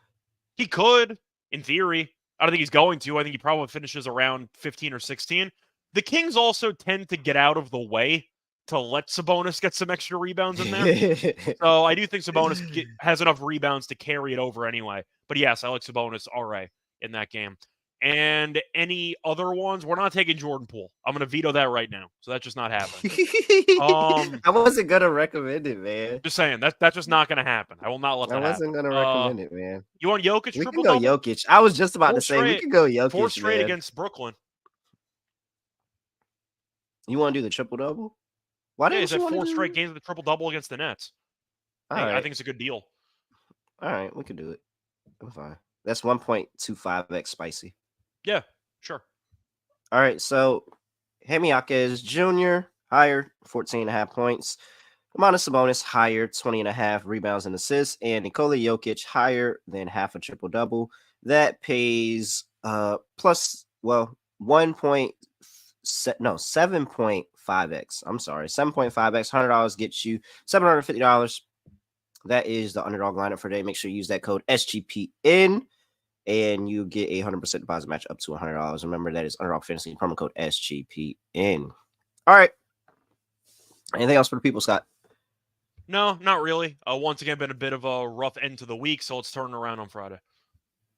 He could, in theory. I don't think he's going to. I think he probably finishes around 15 or 16. The Kings also tend to get out of the way to let Sabonis get some extra rebounds in there. So I do think Sabonis has enough rebounds to carry it over anyway. But yes, I like Sabonis RA in that game. And any other ones, we're not taking Jordan Poole. I'm going to veto that right now. So that's just not happening. I wasn't going to recommend it, man. Just saying, that's just not going to happen. I will not let that happen. I wasn't going to recommend it, man. You want Jokic we triple can go Jokic. I was just about to say, we can go Jokic, 4 straight man. against Brooklyn. You want to do the triple-double? Why didn't he's you had 4 straight games of the triple-double against the Nets. I think it's a good deal. All right, we can do it. I'm fine. That's 1.25x spicy. Yeah, sure. All right, so Jaime Jaquez Jr. higher, 14.5 points. Domantas Sabonis higher, 20.5 rebounds and assists. And Nikola Jokic higher than half a triple-double. That pays plus, well, 7.5x. I'm sorry, 7.5x. $100 gets you $750. That is the underdog lineup for today. Make sure you use that code SGPN, and you get a 100% deposit match up to $100. Remember, that is Underdog Fantasy promo code SGPN. All right. Anything else for the people, Scott? No, not really. Once again, been a bit of a rough end to the week, so let's turn around on Friday.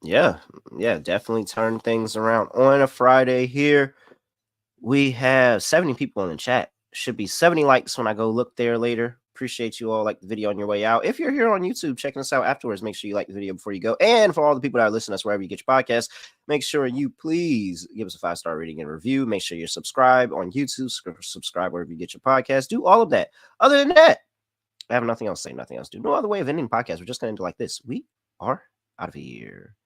Yeah, definitely turn things around on a Friday here. We have 70 people in the chat. Should be 70 likes when I go look there later. Appreciate you all. Like the video on your way out. If you're here on YouTube checking us out afterwards, make sure you like the video before you go. And for all the people that are listening to us wherever you get your podcast, make sure you please give us a 5-star rating and review. Make sure you're subscribed on YouTube. Subscribe wherever you get your podcast. Do all of that. Other than that, I have nothing else to say, nothing else to do. No other way of ending the podcast. We're just going to end it like this. We are out of here.